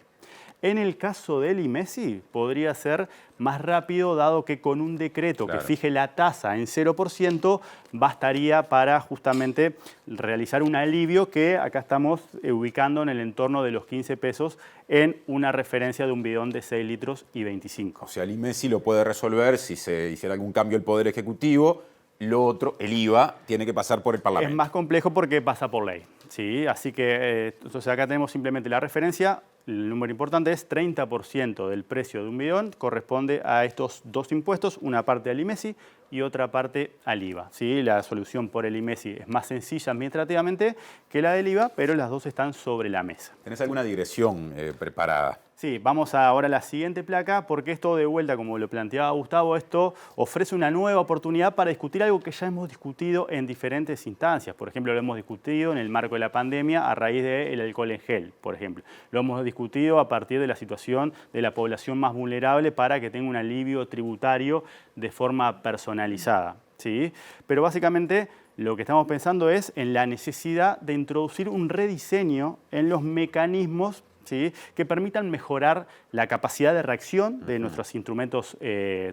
En el caso del IMESI podría ser más rápido, dado que con un decreto que fije la tasa en 0% bastaría para justamente realizar un alivio que acá estamos ubicando en el entorno de los 15 pesos en una referencia de un bidón de 6 litros y 25. O sea, el IMESI lo puede resolver si se hiciera algún cambio el Poder Ejecutivo. Lo otro, el IVA, tiene que pasar por el Parlamento. Es más complejo porque pasa por ley. ¿Sí? Así que entonces acá tenemos simplemente la referencia el número importante es 30% del precio de un bidón corresponde a estos dos impuestos, una parte al IMESI y otra parte al IVA. ¿Sí? La solución por el IMESI es más sencilla administrativamente que la del IVA, pero las dos están sobre la mesa. ¿Tenés alguna digresión preparada? Sí, vamos ahora a la siguiente placa, porque esto de vuelta, como lo planteaba Gustavo, esto ofrece una nueva oportunidad para discutir algo que ya hemos discutido en diferentes instancias. Por ejemplo, lo hemos discutido en el marco de la pandemia a raíz del alcohol en gel, por ejemplo. Lo hemos discutido a partir de la situación de la población más vulnerable para que tenga un alivio tributario de forma personalizada, ¿sí? Pero básicamente lo que estamos pensando es en la necesidad de introducir un rediseño en los mecanismos, ¿sí?, que permitan mejorar la capacidad de reacción de nuestros instrumentos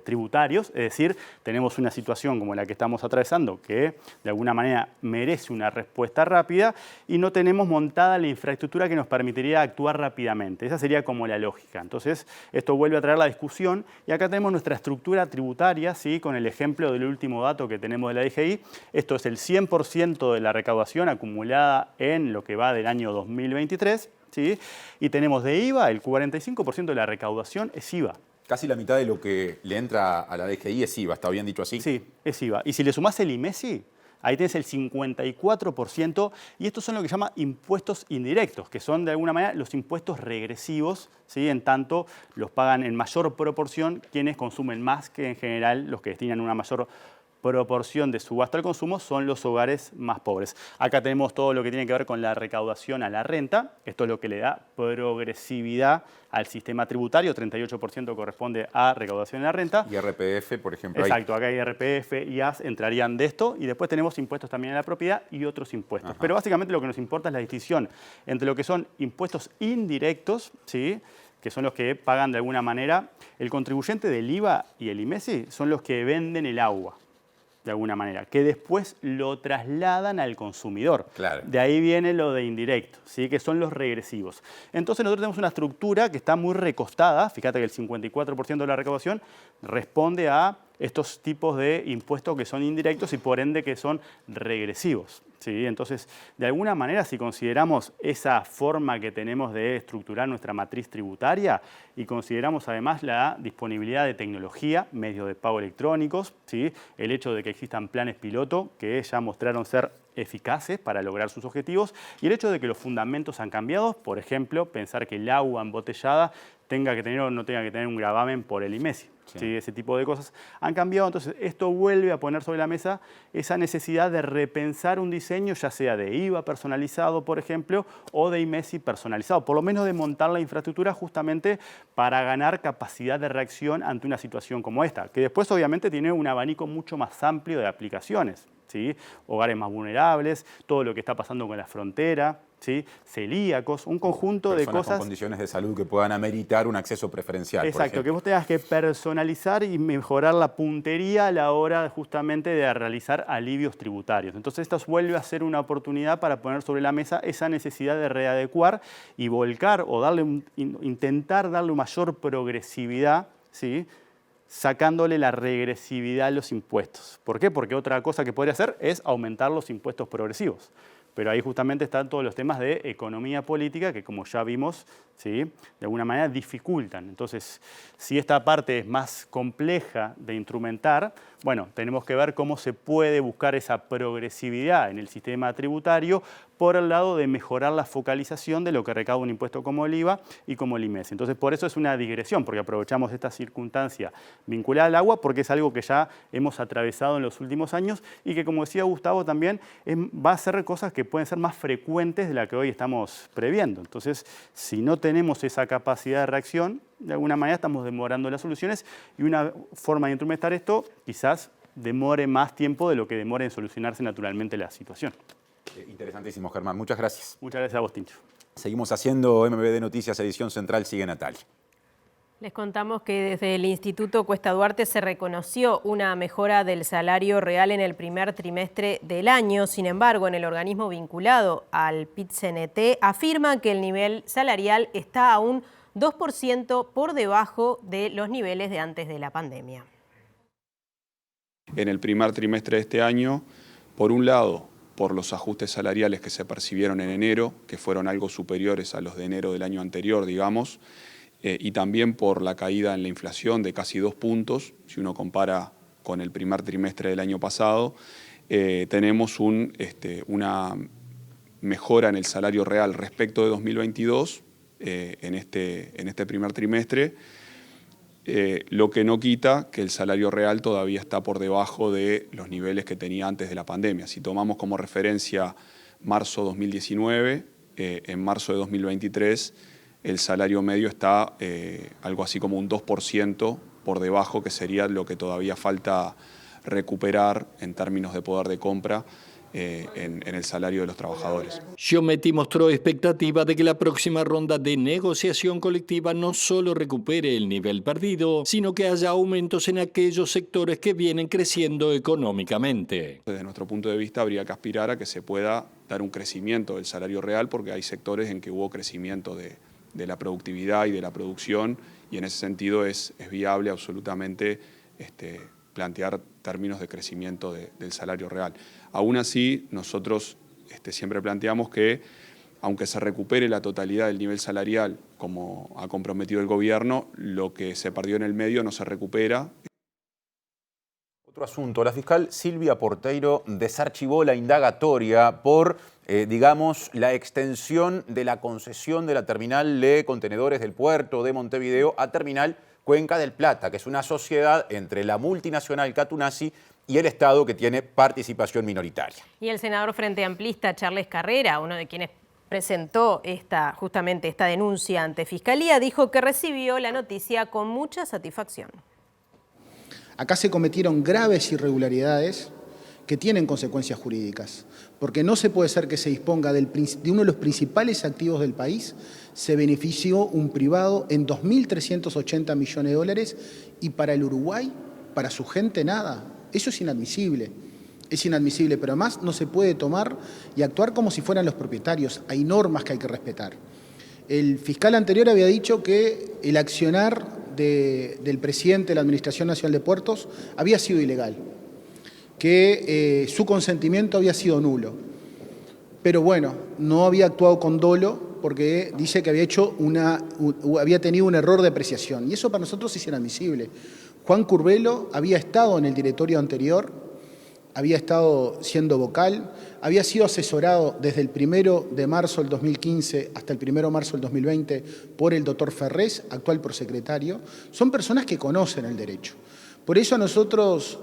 tributarios. Es decir, tenemos una situación como la que estamos atravesando que de alguna manera merece una respuesta rápida y no tenemos montada la infraestructura que nos permitiría actuar rápidamente. Esa sería como la lógica. Entonces, esto vuelve a traer la discusión y acá tenemos nuestra estructura tributaria, ¿sí?, con el ejemplo del último dato que tenemos de la DGI. Esto es el 100% de la recaudación acumulada en lo que va del año 2023. ¿Sí? Y tenemos de IVA, el 45% de la recaudación es IVA. Casi la mitad de lo que le entra a la DGI es IVA, ¿está bien dicho así? Sí, es IVA. Y si le sumás el IMESI, ahí tenés el 54%, y estos son lo que se llama impuestos indirectos, que son de alguna manera los impuestos regresivos, ¿sí?, en tanto los pagan en mayor proporción quienes consumen más que en general los que destinan una mayor proporción de su gasto al consumo son los hogares más pobres. Acá tenemos todo lo que tiene que ver con la recaudación a la renta. Esto es lo que le da progresividad al sistema tributario. 38% corresponde a recaudación a la renta. Y RPF, por ejemplo. Exacto, acá hay RPF y AS entrarían de esto. Y después tenemos impuestos también a la propiedad y otros impuestos. Pero básicamente lo que nos importa es la distinción entre lo que son impuestos indirectos, ¿sí?, que son los que pagan de alguna manera. El contribuyente del IVA y el IMESI son los que venden el agua, de alguna manera, que después lo trasladan al consumidor. Claro. De ahí viene lo de indirecto, ¿sí?, que son los regresivos. Entonces nosotros tenemos una estructura que está muy recostada. Fíjate que el 54% de la recaudación responde a estos tipos de impuestos que son indirectos y por ende que son regresivos, ¿sí? Entonces, de alguna manera, si consideramos esa forma que tenemos de estructurar nuestra matriz tributaria y consideramos además la disponibilidad de tecnología, medios de pago electrónicos, ¿sí?, el hecho de que existan planes piloto que ya mostraron ser eficaces para lograr sus objetivos y el hecho de que los fundamentos han cambiado, por ejemplo, pensar que el agua embotellada tenga que tener o no tenga que tener un gravamen por el IMESI. Sí. ¿Sí? Ese tipo de cosas han cambiado. Entonces, esto vuelve a poner sobre la mesa esa necesidad de repensar un diseño, ya sea de IVA personalizado, por ejemplo, o de IMESI personalizado. Por lo menos de montar la infraestructura justamente para ganar capacidad de reacción ante una situación como esta, que después obviamente tiene un abanico mucho más amplio de aplicaciones, ¿sí? Hogares más vulnerables, todo lo que está pasando con la frontera, ¿sí?, celíacos, un conjunto de cosas. Con condiciones de salud que puedan ameritar un acceso preferencial. Exacto, que vos tengas que personalizar y mejorar la puntería a la hora justamente de realizar alivios tributarios. Entonces esto vuelve a ser una oportunidad para poner sobre la mesa esa necesidad de readecuar y volcar o intentar darle mayor progresividad, ¿sí?, sacándole la regresividad a los impuestos. ¿Por qué? Porque otra cosa que podría hacer es aumentar los impuestos progresivos. Pero ahí justamente están todos los temas de economía política que, como ya vimos, ¿sí?, de alguna manera dificultan. Entonces, si esta parte es más compleja de instrumentar, bueno, tenemos que ver cómo se puede buscar esa progresividad en el sistema tributario por el lado de mejorar la focalización de lo que recauda un impuesto como el IVA y como el IMESI. Entonces, por eso es una digresión, porque aprovechamos esta circunstancia vinculada al agua, porque es algo que ya hemos atravesado en los últimos años y que, como decía Gustavo también, va a ser cosas que pueden ser más frecuentes de la que hoy estamos previendo. Entonces, si no tenemos esa capacidad de reacción, de alguna manera estamos demorando las soluciones y una forma de instrumentar esto quizás demore más tiempo de lo que demore en solucionarse naturalmente la situación. Interesantísimo, Germán. Muchas gracias. Muchas gracias a vos, Tincho. Seguimos haciendo MBD Noticias, edición central. Sigue Natalia. Les contamos que desde el Instituto Cuesta Duarte se reconoció una mejora del salario real en el primer trimestre del año. Sin embargo, en el organismo vinculado al PIT-CNT afirman que el nivel salarial está aún 2% por debajo de los niveles de antes de la pandemia. En el primer trimestre de este año, por un lado, por los ajustes salariales que se percibieron en enero, que fueron algo superiores a los de enero del año anterior, digamos, y también por la caída en la inflación de casi 2 puntos, si uno compara con el primer trimestre del año pasado, tenemos una mejora en el salario real respecto de 2022 en este primer trimestre, lo que no quita que el salario real todavía está por debajo de los niveles que tenía antes de la pandemia. Si tomamos como referencia marzo 2019, en marzo de 2023 el salario medio está algo así como un 2% por debajo, que sería lo que todavía falta recuperar en términos de poder de compra en el salario de los trabajadores. Giommetti mostró expectativa de que la próxima ronda de negociación colectiva no solo recupere el nivel perdido, sino que haya aumentos en aquellos sectores que vienen creciendo económicamente. Desde nuestro punto de vista habría que aspirar a que se pueda dar un crecimiento del salario real, porque hay sectores en que hubo crecimiento de la productividad y de la producción, y en ese sentido es viable absolutamente plantear términos de crecimiento del salario real. Aún así, nosotros siempre planteamos que, aunque se recupere la totalidad del nivel salarial, como ha comprometido el gobierno, lo que se perdió en el medio no se recupera. Otro asunto, la fiscal Silvia Porteiro desarchivó la indagatoria por, digamos, la extensión de la concesión de la terminal de contenedores del puerto de Montevideo a terminal Cuenca del Plata, que es una sociedad entre la multinacional Catunasi y el Estado, que tiene participación minoritaria. Y el senador Frente Amplista Charles Carrera, uno de quienes presentó justamente esta denuncia ante Fiscalía, dijo que recibió la noticia con mucha satisfacción. Acá se cometieron graves irregularidades que tienen consecuencias jurídicas, porque no se puede ser que se disponga de uno de los principales activos del país, se benefició un privado en 2.380 millones de dólares y para el Uruguay, para su gente, nada. Eso es inadmisible, pero además no se puede tomar y actuar como si fueran los propietarios. Hay normas que hay que respetar. El fiscal anterior había dicho que el accionar del presidente de la Administración Nacional de Puertos había sido ilegal, que su consentimiento había sido nulo. Pero bueno, no había actuado con dolo porque dice que había tenido un error de apreciación. Y eso para nosotros es inadmisible. Juan Curbelo había estado en el directorio anterior, había estado siendo vocal, había sido asesorado desde el 1 de marzo del 2015 hasta el 1 de marzo del 2020 por el doctor Ferrés, actual prosecretario. Son personas que conocen el derecho. Por eso a nosotros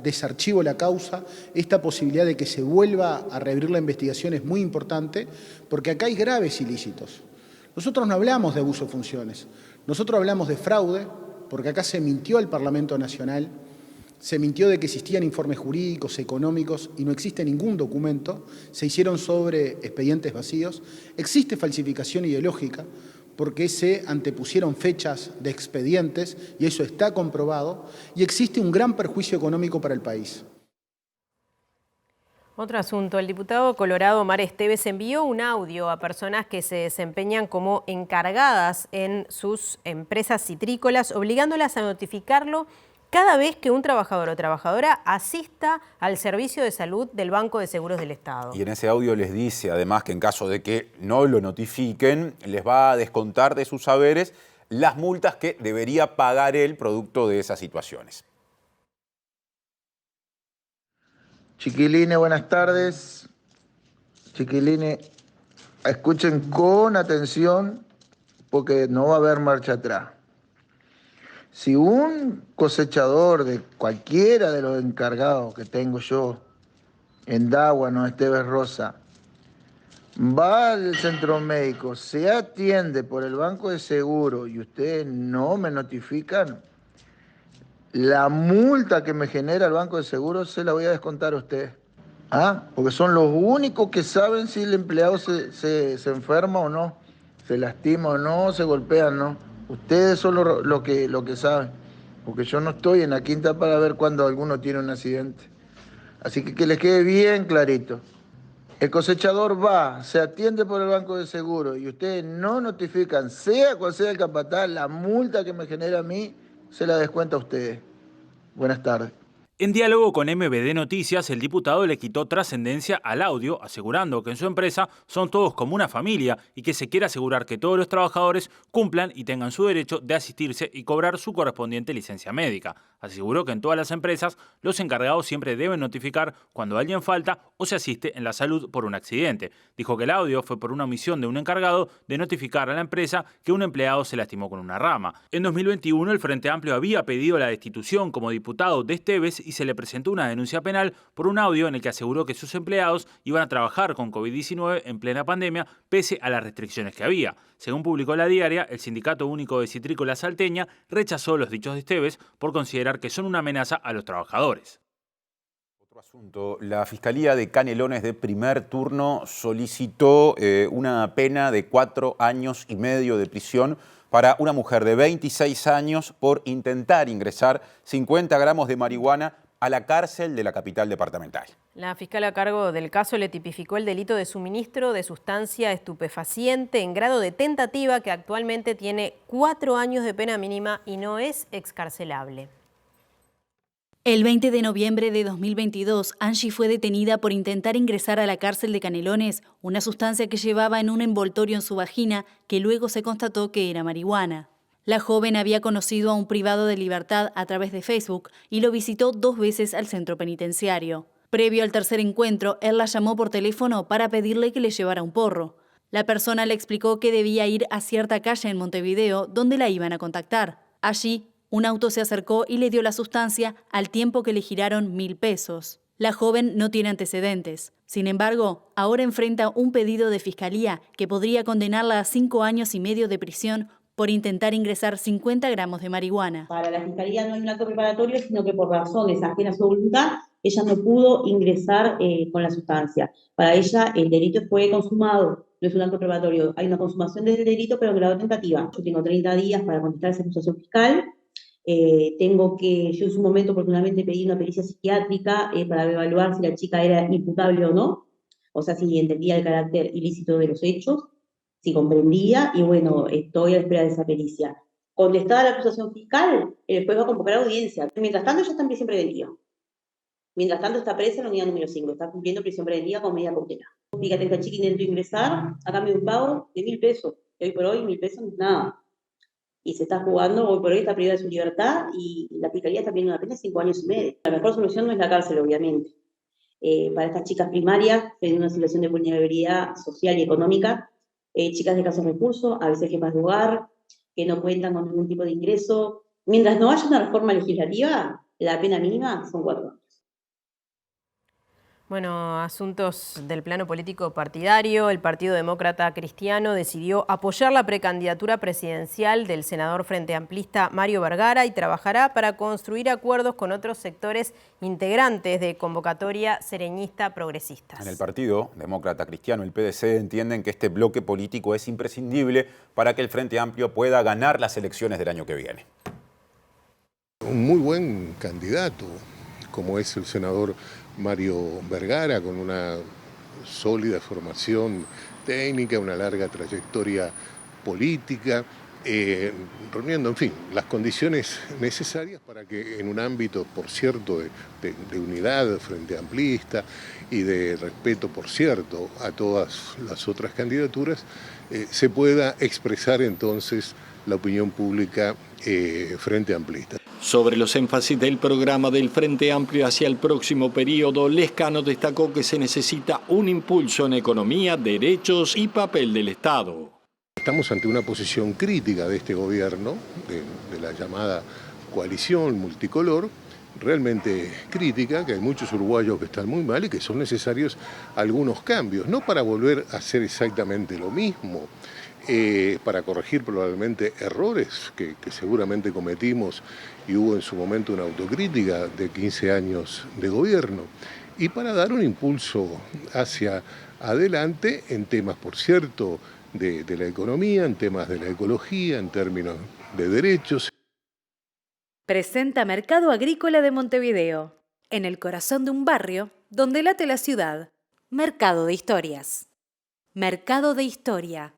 desarchivo la causa, esta posibilidad de que se vuelva a reabrir la investigación es muy importante, porque acá hay graves ilícitos. Nosotros no hablamos de abuso de funciones, nosotros hablamos de fraude, porque acá se mintió al Parlamento Nacional, se mintió de que existían informes jurídicos, económicos, y no existe ningún documento, se hicieron sobre expedientes vacíos, existe falsificación ideológica, porque se antepusieron fechas de expedientes, y eso está comprobado, y existe un gran perjuicio económico para el país. Otro asunto, el diputado colorado Omar Esteves envió un audio a personas que se desempeñan como encargadas en sus empresas citrícolas, obligándolas a notificarlo cada vez que un trabajador o trabajadora asista al servicio de salud del Banco de Seguros del Estado. Y en ese audio les dice además que en caso de que no lo notifiquen, les va a descontar de sus haberes las multas que debería pagar él producto de esas situaciones. Chiquilines, buenas tardes. Chiquilines, escuchen con atención porque no va a haber marcha atrás. Si un cosechador de cualquiera de los encargados que tengo yo en Dáguano, Esteves Rosa, va al centro médico, se atiende por el Banco de Seguro y ustedes no me notifican, la multa que me genera el Banco de Seguro se la voy a descontar a ustedes. Porque son los únicos que saben si el empleado se enferma o no, se lastima o no, se golpea o no. Ustedes son lo que saben, porque yo no estoy en la quinta para ver cuando alguno tiene un accidente. Así que les quede bien clarito. El cosechador va, se atiende por el Banco de Seguro y ustedes no notifican, sea cual sea el capataz, la multa que me genera a mí, se la descuenta a ustedes. Buenas tardes. En diálogo con MBD Noticias, el diputado le quitó trascendencia al audio, asegurando que en su empresa son todos como una familia y que se quiere asegurar que todos los trabajadores cumplan y tengan su derecho de asistirse y cobrar su correspondiente licencia médica. Aseguró que en todas las empresas los encargados siempre deben notificar cuando alguien falta o se asiste en la salud por un accidente. Dijo que el audio fue por una omisión de un encargado de notificar a la empresa que un empleado se lastimó con una rama. En 2021 el Frente Amplio había pedido la destitución como diputado de Esteves y se le presentó una denuncia penal por un audio en el que aseguró que sus empleados iban a trabajar con COVID-19 en plena pandemia pese a las restricciones que había. Según publicó La Diaria, el Sindicato Único de Citrícola Salteña rechazó los dichos de Esteves por considerar que son una amenaza a los trabajadores. Otro asunto, la Fiscalía de Canelones de primer turno solicitó una pena de 4 años y medio de prisión para una mujer de 26 años por intentar ingresar 50 gramos de marihuana a la cárcel de la capital departamental. La fiscal a cargo del caso le tipificó el delito de suministro de sustancia estupefaciente en grado de tentativa, que actualmente tiene 4 años de pena mínima y no es excarcelable. El 20 de noviembre de 2022, Angie fue detenida por intentar ingresar a la cárcel de Canelones una sustancia que llevaba en un envoltorio en su vagina que luego se constató que era marihuana. La joven había conocido a un privado de libertad a través de Facebook y lo visitó 2 veces al centro penitenciario. Previo al tercer encuentro, él la llamó por teléfono para pedirle que le llevara un porro. La persona le explicó que debía ir a cierta calle en Montevideo donde la iban a contactar. Allí, un auto se acercó y le dio la sustancia al tiempo que le giraron 1.000 pesos. La joven no tiene antecedentes. Sin embargo, ahora enfrenta un pedido de fiscalía que podría condenarla a 5 años y medio de prisión por intentar ingresar 50 gramos de marihuana. Para la fiscalía no hay un acto preparatorio, sino que por razones ajenas a su voluntad, ella no pudo ingresar con la sustancia. Para ella el delito fue consumado, no es un acto preparatorio. Hay una consumación del delito, pero en grado de tentativa. Yo tengo 30 días para contestar esa acusación fiscal. Yo en su momento oportunamente pedí una pericia psiquiátrica para evaluar si la chica era imputable o no, o sea, si entendía el carácter ilícito de los hechos, si comprendía, y bueno, estoy a la espera de esa pericia. Contestada la acusación fiscal, el juez va a convocar audiencia. Mientras tanto, ella está en prisión preventiva. Mientras tanto, está presa en la unidad número 5, está cumpliendo prisión preventiva con medida cautelar. Fíjate, esta chica intentó ingresar a cambio de un pago de 1.000 pesos, y hoy por hoy 1.000 pesos no es nada. Y se está jugando, hoy por hoy está privada de su libertad y la fiscalía está pidiendo una pena de 5 años y medio. La mejor solución no es la cárcel, obviamente. Para estas chicas primarias, en una situación de vulnerabilidad social y económica, chicas de escasos recursos, a veces jefas de hogar, que no cuentan con ningún tipo de ingreso. Mientras no haya una reforma legislativa, la pena mínima son 4 años. Bueno, asuntos del plano político partidario. El Partido Demócrata Cristiano decidió apoyar la precandidatura presidencial del senador frente amplista Mario Vergara y trabajará para construir acuerdos con otros sectores integrantes de convocatoria sereñista progresistas. En el Partido Demócrata Cristiano, el PDC, entienden que este bloque político es imprescindible para que el Frente Amplio pueda ganar las elecciones del año que viene. Un muy buen candidato, como es el senador Mario Vergara, con una sólida formación técnica, una larga trayectoria política, reuniendo, en fin, las condiciones necesarias para que en un ámbito, por cierto, de unidad frente amplista y de respeto, por cierto, a todas las otras candidaturas, se pueda expresar entonces la opinión pública frente amplista. Sobre los énfasis del programa del Frente Amplio hacia el próximo periodo, Lescano destacó que se necesita un impulso en economía, derechos y papel del Estado. Estamos ante una posición crítica de este gobierno, de la llamada coalición multicolor, realmente crítica, que hay muchos uruguayos que están muy mal y que son necesarios algunos cambios, no para volver a hacer exactamente lo mismo, para corregir probablemente errores que seguramente cometimos y hubo en su momento una autocrítica de 15 años de gobierno, y para dar un impulso hacia adelante en temas, por cierto, de la economía, en temas de la ecología, en términos de derechos. Presenta Mercado Agrícola de Montevideo, en el corazón de un barrio donde late la ciudad. Mercado de Historias. Mercado de Historia.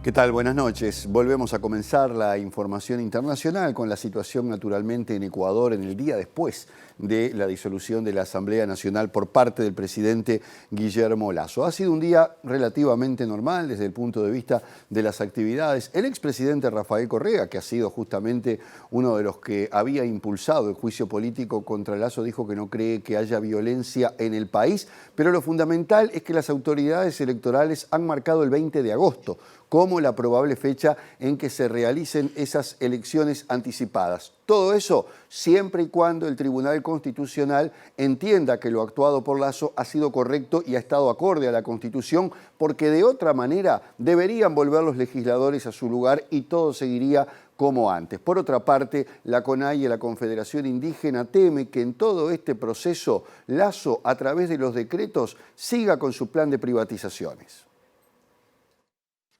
¿Qué tal? Buenas noches. Volvemos a comenzar la información internacional con la situación naturalmente en Ecuador en el día después de la disolución de la Asamblea Nacional por parte del presidente Guillermo Lasso. Ha sido un día relativamente normal desde el punto de vista de las actividades. El expresidente Rafael Correa, que ha sido justamente uno de los que había impulsado el juicio político contra Lasso, dijo que no cree que haya violencia en el país, pero lo fundamental es que las autoridades electorales han marcado el 20 de agosto como la probable fecha en que se realicen esas elecciones anticipadas. Todo eso siempre y cuando el Tribunal Constitucional entienda que lo actuado por Lasso ha sido correcto y ha estado acorde a la Constitución, porque de otra manera deberían volver los legisladores a su lugar y todo seguiría como antes. Por otra parte, la CONAIE, la Confederación Indígena, teme que en todo este proceso Lasso, a través de los decretos, siga con su plan de privatizaciones.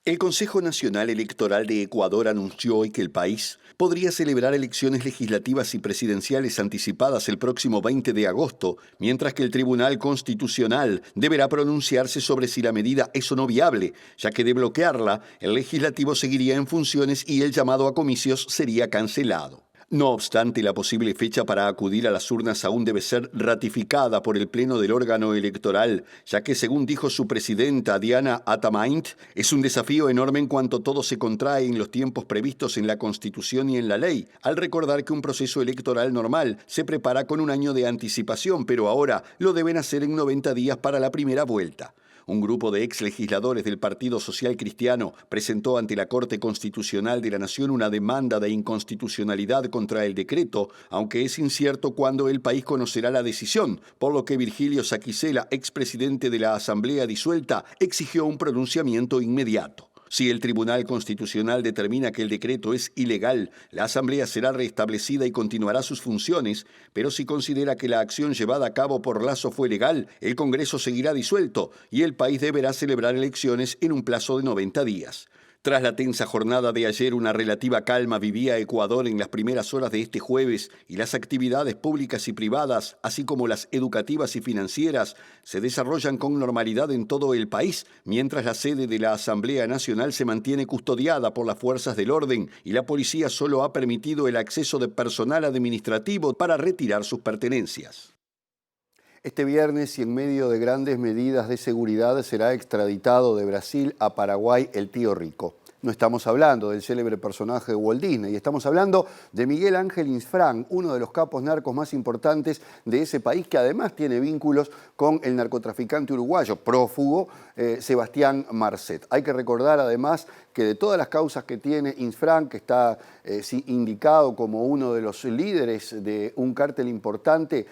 El Consejo Nacional Electoral de Ecuador anunció hoy que el país podría celebrar elecciones legislativas y presidenciales anticipadas el próximo 20 de agosto, mientras que el Tribunal Constitucional deberá pronunciarse sobre si la medida es o no viable, ya que de bloquearla, el legislativo seguiría en funciones y el llamado a comicios sería cancelado. No obstante, la posible fecha para acudir a las urnas aún debe ser ratificada por el Pleno del órgano electoral, ya que, según dijo su presidenta Diana Atamaint, es un desafío enorme en cuanto todo se contrae en los tiempos previstos en la Constitución y en la ley, al recordar que un proceso electoral normal se prepara con un año de anticipación, pero ahora lo deben hacer en 90 días para la primera vuelta. Un grupo de exlegisladores del Partido Social Cristiano presentó ante la Corte Constitucional de la Nación una demanda de inconstitucionalidad contra el decreto, aunque es incierto cuándo el país conocerá la decisión, por lo que Virgilio Saquicela, expresidente de la Asamblea disuelta, exigió un pronunciamiento inmediato. Si el Tribunal Constitucional determina que el decreto es ilegal, la Asamblea será restablecida y continuará sus funciones, pero si considera que la acción llevada a cabo por Lasso fue legal, el Congreso seguirá disuelto y el país deberá celebrar elecciones en un plazo de 90 días. Tras la tensa jornada de ayer, una relativa calma vivía Ecuador en las primeras horas de este jueves y las actividades públicas y privadas, así como las educativas y financieras, se desarrollan con normalidad en todo el país, mientras la sede de la Asamblea Nacional se mantiene custodiada por las fuerzas del orden y la policía solo ha permitido el acceso de personal administrativo para retirar sus pertenencias. Este viernes y en medio de grandes medidas de seguridad será extraditado de Brasil a Paraguay el tío Rico. No estamos hablando del célebre personaje de Walt Disney, estamos hablando de Miguel Ángel Insfrán, uno de los capos narcos más importantes de ese país, que además tiene vínculos con el narcotraficante uruguayo, prófugo, Sebastián Marcet. Hay que recordar además que de todas las causas que tiene Insfrán, que está indicado como uno de los líderes de un cártel importante,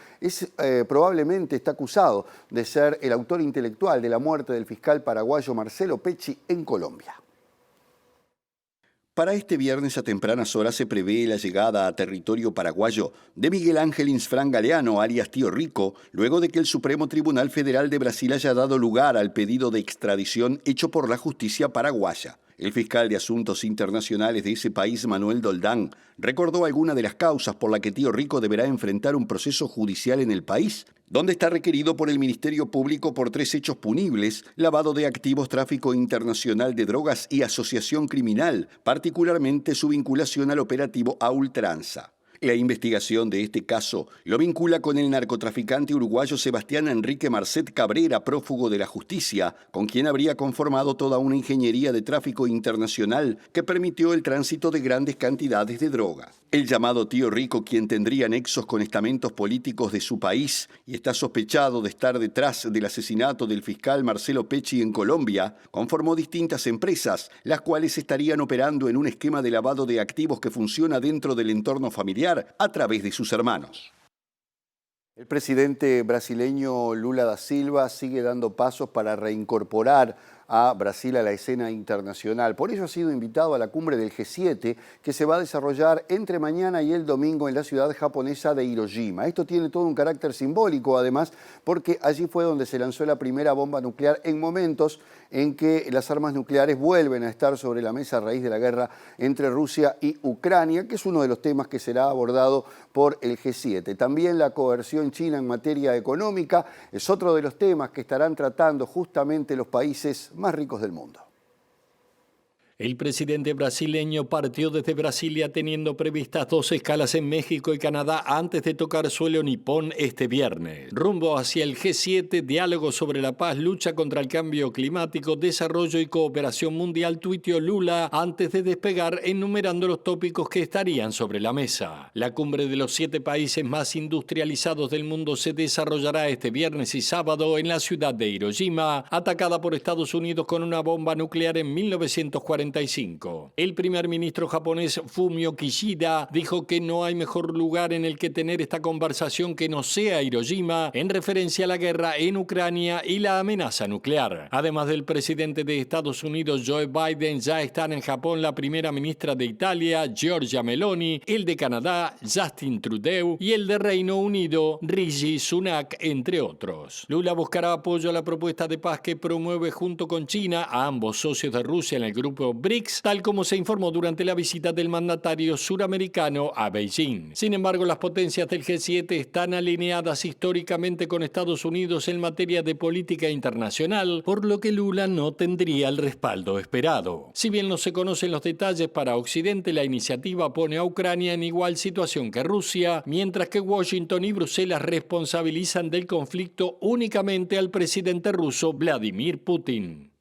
probablemente está acusado de ser el autor intelectual de la muerte del fiscal paraguayo Marcelo Pecci en Colombia. Para este viernes a tempranas horas se prevé la llegada a territorio paraguayo de Miguel Ángel Insfrán Galeano, alias Tío Rico, luego de que el Supremo Tribunal Federal de Brasil haya dado lugar al pedido de extradición hecho por la justicia paraguaya. El fiscal de Asuntos Internacionales de ese país, Manuel Doldán, recordó algunas de las causas por las que Tío Rico deberá enfrentar un proceso judicial en el país, donde está requerido por el Ministerio Público por 3 hechos punibles: lavado de activos, tráfico internacional de drogas y asociación criminal, particularmente su vinculación al operativo A Ultranza. La investigación de este caso lo vincula con el narcotraficante uruguayo Sebastián Enrique Marcet Cabrera, prófugo de la justicia, con quien habría conformado toda una ingeniería de tráfico internacional que permitió el tránsito de grandes cantidades de droga. El llamado Tío Rico, quien tendría nexos con estamentos políticos de su país y está sospechado de estar detrás del asesinato del fiscal Marcelo Pecci en Colombia, conformó distintas empresas, las cuales estarían operando en un esquema de lavado de activos que funciona dentro del entorno familiar a través de sus hermanos. El presidente brasileño Lula da Silva sigue dando pasos para reincorporar a Brasil a la escena internacional. Por ello ha sido invitado a la cumbre del G7 que se va a desarrollar entre mañana y el domingo en la ciudad japonesa de Hiroshima. Esto tiene todo un carácter simbólico además, porque allí fue donde se lanzó la primera bomba nuclear en momentos en que las armas nucleares vuelven a estar sobre la mesa a raíz de la guerra entre Rusia y Ucrania, que es uno de los temas que será abordado por el G7. También la coerción china en materia económica es otro de los temas que estarán tratando justamente los países más ricos del mundo. El presidente brasileño partió desde Brasilia teniendo previstas 2 escalas en México y Canadá antes de tocar suelo nipón este viernes. Rumbo hacia el G7, diálogo sobre la paz, lucha contra el cambio climático, desarrollo y cooperación mundial, tuiteó Lula antes de despegar enumerando los tópicos que estarían sobre la mesa. La cumbre de los 7 países más industrializados del mundo se desarrollará este viernes y sábado en la ciudad de Hiroshima, atacada por Estados Unidos con una bomba nuclear en 1945. El primer ministro japonés Fumio Kishida dijo que no hay mejor lugar en el que tener esta conversación que no sea Hiroshima, en referencia a la guerra en Ucrania y la amenaza nuclear. Además del presidente de Estados Unidos Joe Biden, ya están en Japón la primera ministra de Italia Giorgia Meloni, el de Canadá Justin Trudeau y el de Reino Unido Rishi Sunak, entre otros. Lula buscará apoyo a la propuesta de paz que promueve junto con China, a ambos socios de Rusia en el grupo BRICS, tal como se informó durante la visita del mandatario suramericano a Beijing. Sin embargo, las potencias del G7 están alineadas históricamente con Estados Unidos en materia de política internacional, por lo que Lula no tendría el respaldo esperado. Si bien no se conocen los detalles para Occidente, la iniciativa pone a Ucrania en igual situación que Rusia, mientras que Washington y Bruselas responsabilizan del conflicto únicamente al presidente ruso Vladimir Putin.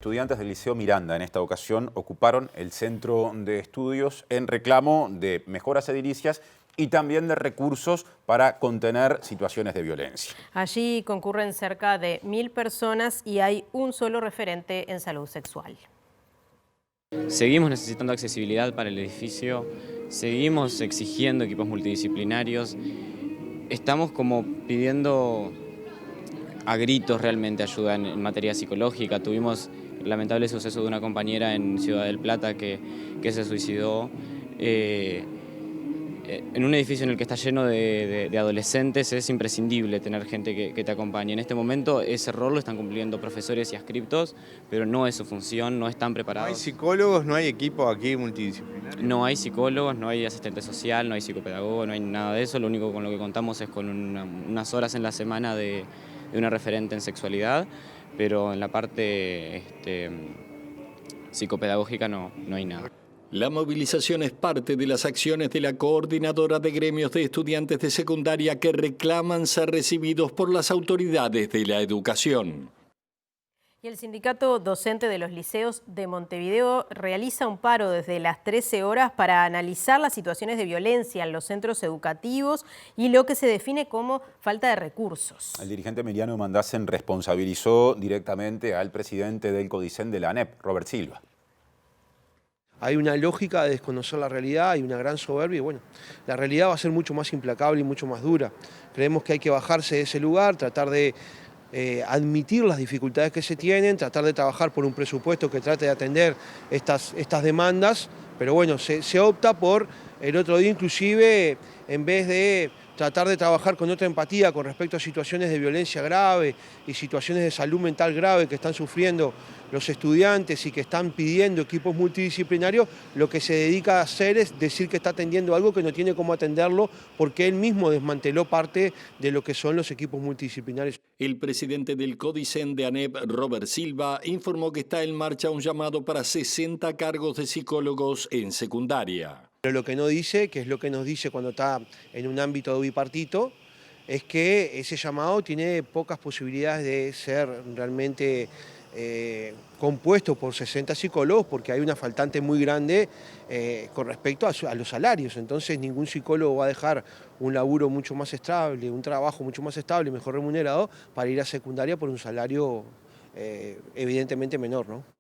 Estudiantes del Liceo Miranda en esta ocasión ocuparon el centro de estudios en reclamo de mejoras edilicias y también de recursos para contener situaciones de violencia. Allí concurren cerca de 1000 personas y hay un solo referente en salud sexual. Seguimos necesitando accesibilidad para el edificio, seguimos exigiendo equipos multidisciplinarios, estamos como pidiendo a gritos realmente ayuda en materia psicológica. Tuvimos el lamentable suceso de una compañera en Ciudad del Plata que se suicidó en un edificio en el que está lleno de adolescentes. Es imprescindible tener gente que te acompañe. En este momento ese rol lo están cumpliendo profesores y adscriptos, pero no es su función, no están preparados. ¿No hay psicólogos, no hay equipo aquí multidisciplinario? No hay psicólogos, no hay asistente social, no hay psicopedagogo, no hay nada de eso. Lo único con lo que contamos es con unas horas en la semana de una referente en sexualidad, pero en la parte psicopedagógica no hay nada. La movilización es parte de las acciones de la Coordinadora de Gremios de Estudiantes de Secundaria que reclaman ser recibidos por las autoridades de la educación. Y el sindicato docente de los liceos de Montevideo realiza un paro desde las 13 horas para analizar las situaciones de violencia en los centros educativos y lo que se define como falta de recursos. El dirigente Emiliano Mandasen responsabilizó directamente al presidente del CODICEN de la ANEP, Robert Silva. Hay una lógica de desconocer la realidad, hay una gran soberbia y bueno, la realidad va a ser mucho más implacable y mucho más dura. Creemos que hay que bajarse de ese lugar, tratar de admitir las dificultades que se tienen, tratar de trabajar por un presupuesto que trate de atender estas demandas, pero bueno, se opta por el otro día inclusive, en vez de tratar de trabajar con otra empatía con respecto a situaciones de violencia grave y situaciones de salud mental grave que están sufriendo los estudiantes y que están pidiendo equipos multidisciplinarios, lo que se dedica a hacer es decir que está atendiendo algo que no tiene cómo atenderlo porque él mismo desmanteló parte de lo que son los equipos multidisciplinarios. El presidente del CODICEN de ANEP, Robert Silva, informó que está en marcha un llamado para 60 cargos de psicólogos en secundaria. Pero lo que no dice, que es lo que nos dice cuando está en un ámbito bipartito, es que ese llamado tiene pocas posibilidades de ser realmente compuesto por 60 psicólogos porque hay una faltante muy grande con respecto a los salarios. Entonces ningún psicólogo va a dejar un laburo mucho más estable, un trabajo mucho más estable, mejor remunerado, para ir a secundaria por un salario evidentemente menor, ¿no?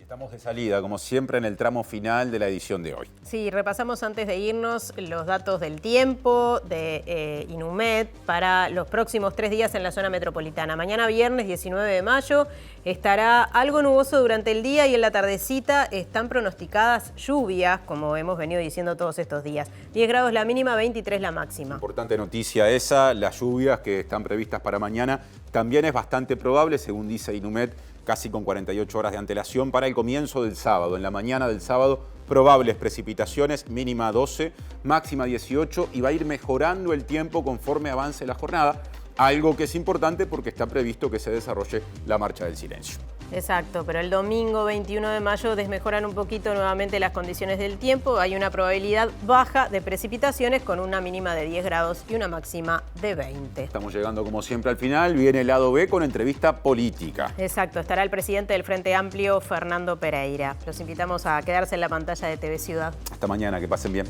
Estamos de salida, como siempre, en el tramo final de la edición de hoy. Sí, repasamos antes de irnos los datos del tiempo de Inumet para los próximos 3 días en la zona metropolitana. Mañana viernes 19 de mayo estará algo nuboso durante el día y en la tardecita están pronosticadas lluvias, como hemos venido diciendo todos estos días. 10 grados la mínima, 23 la máxima. Importante noticia esa, las lluvias que están previstas para mañana también es bastante probable, según dice Inumet, casi con 48 horas de antelación para el comienzo del sábado. En la mañana del sábado, probables precipitaciones, mínima 12, máxima 18 y va a ir mejorando el tiempo conforme avance la jornada, algo que es importante porque está previsto que se desarrolle la Marcha del Silencio. Exacto, pero el domingo 21 de mayo desmejoran un poquito nuevamente las condiciones del tiempo. Hay una probabilidad baja de precipitaciones con una mínima de 10 grados y una máxima de 20. Estamos llegando como siempre al final. Viene el lado B con entrevista política. Exacto, estará el presidente del Frente Amplio, Fernando Pereira. Los invitamos a quedarse en la pantalla de TV Ciudad. Hasta mañana, que pasen bien.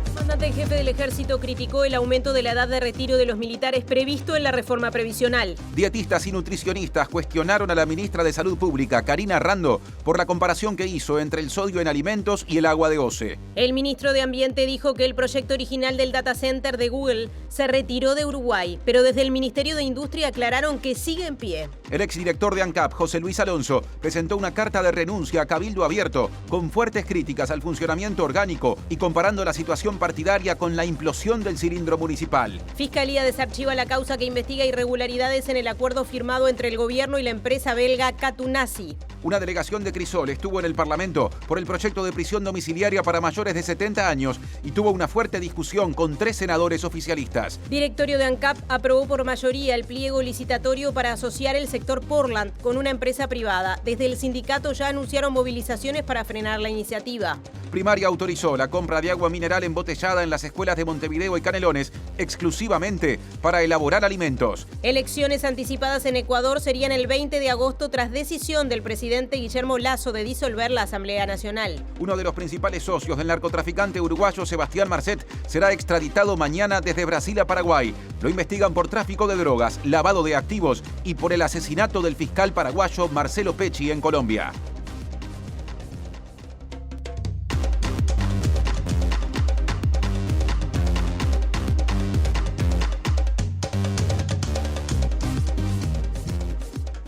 El comandante en jefe del Ejército criticó el aumento de la edad de retiro de los militares previsto en la reforma previsional. Dietistas y nutricionistas cuestionaron a la ministra de Salud Pública, Karina Rando, por la comparación que hizo entre el sodio en alimentos y el agua de OCE. El ministro de Ambiente dijo que el proyecto original del data center de Google se retiró de Uruguay, pero desde el Ministerio de Industria aclararon que sigue en pie. El exdirector de ANCAP, José Luis Alonso, presentó una carta de renuncia a Cabildo Abierto con fuertes críticas al funcionamiento orgánico y comparando la situación partidaria con la implosión del cilindro municipal. Fiscalía desarchiva la causa que investiga irregularidades en el acuerdo firmado entre el gobierno y la empresa belga Catunasi. Una delegación de Crisol estuvo en el Parlamento por el proyecto de prisión domiciliaria para mayores de 70 años y tuvo una fuerte discusión con 3 senadores oficialistas. Directorio de ANCAP aprobó por mayoría el pliego licitatorio para asociar el sector Portland con una empresa privada. Desde el sindicato ya anunciaron movilizaciones para frenar la iniciativa. Primaria autorizó la compra de agua mineral embotellada en las escuelas de Montevideo y Canelones exclusivamente para elaborar alimentos. Elecciones anticipadas en Ecuador serían el 20 de agosto tras decisión del presidente Guillermo Lasso de disolver la Asamblea Nacional. Uno de los principales socios del narcotraficante uruguayo Sebastián Marcet será extraditado mañana desde Brasil a Paraguay. Lo investigan por tráfico de drogas, lavado de activos y por el asesinato del fiscal paraguayo Marcelo Pecci en Colombia.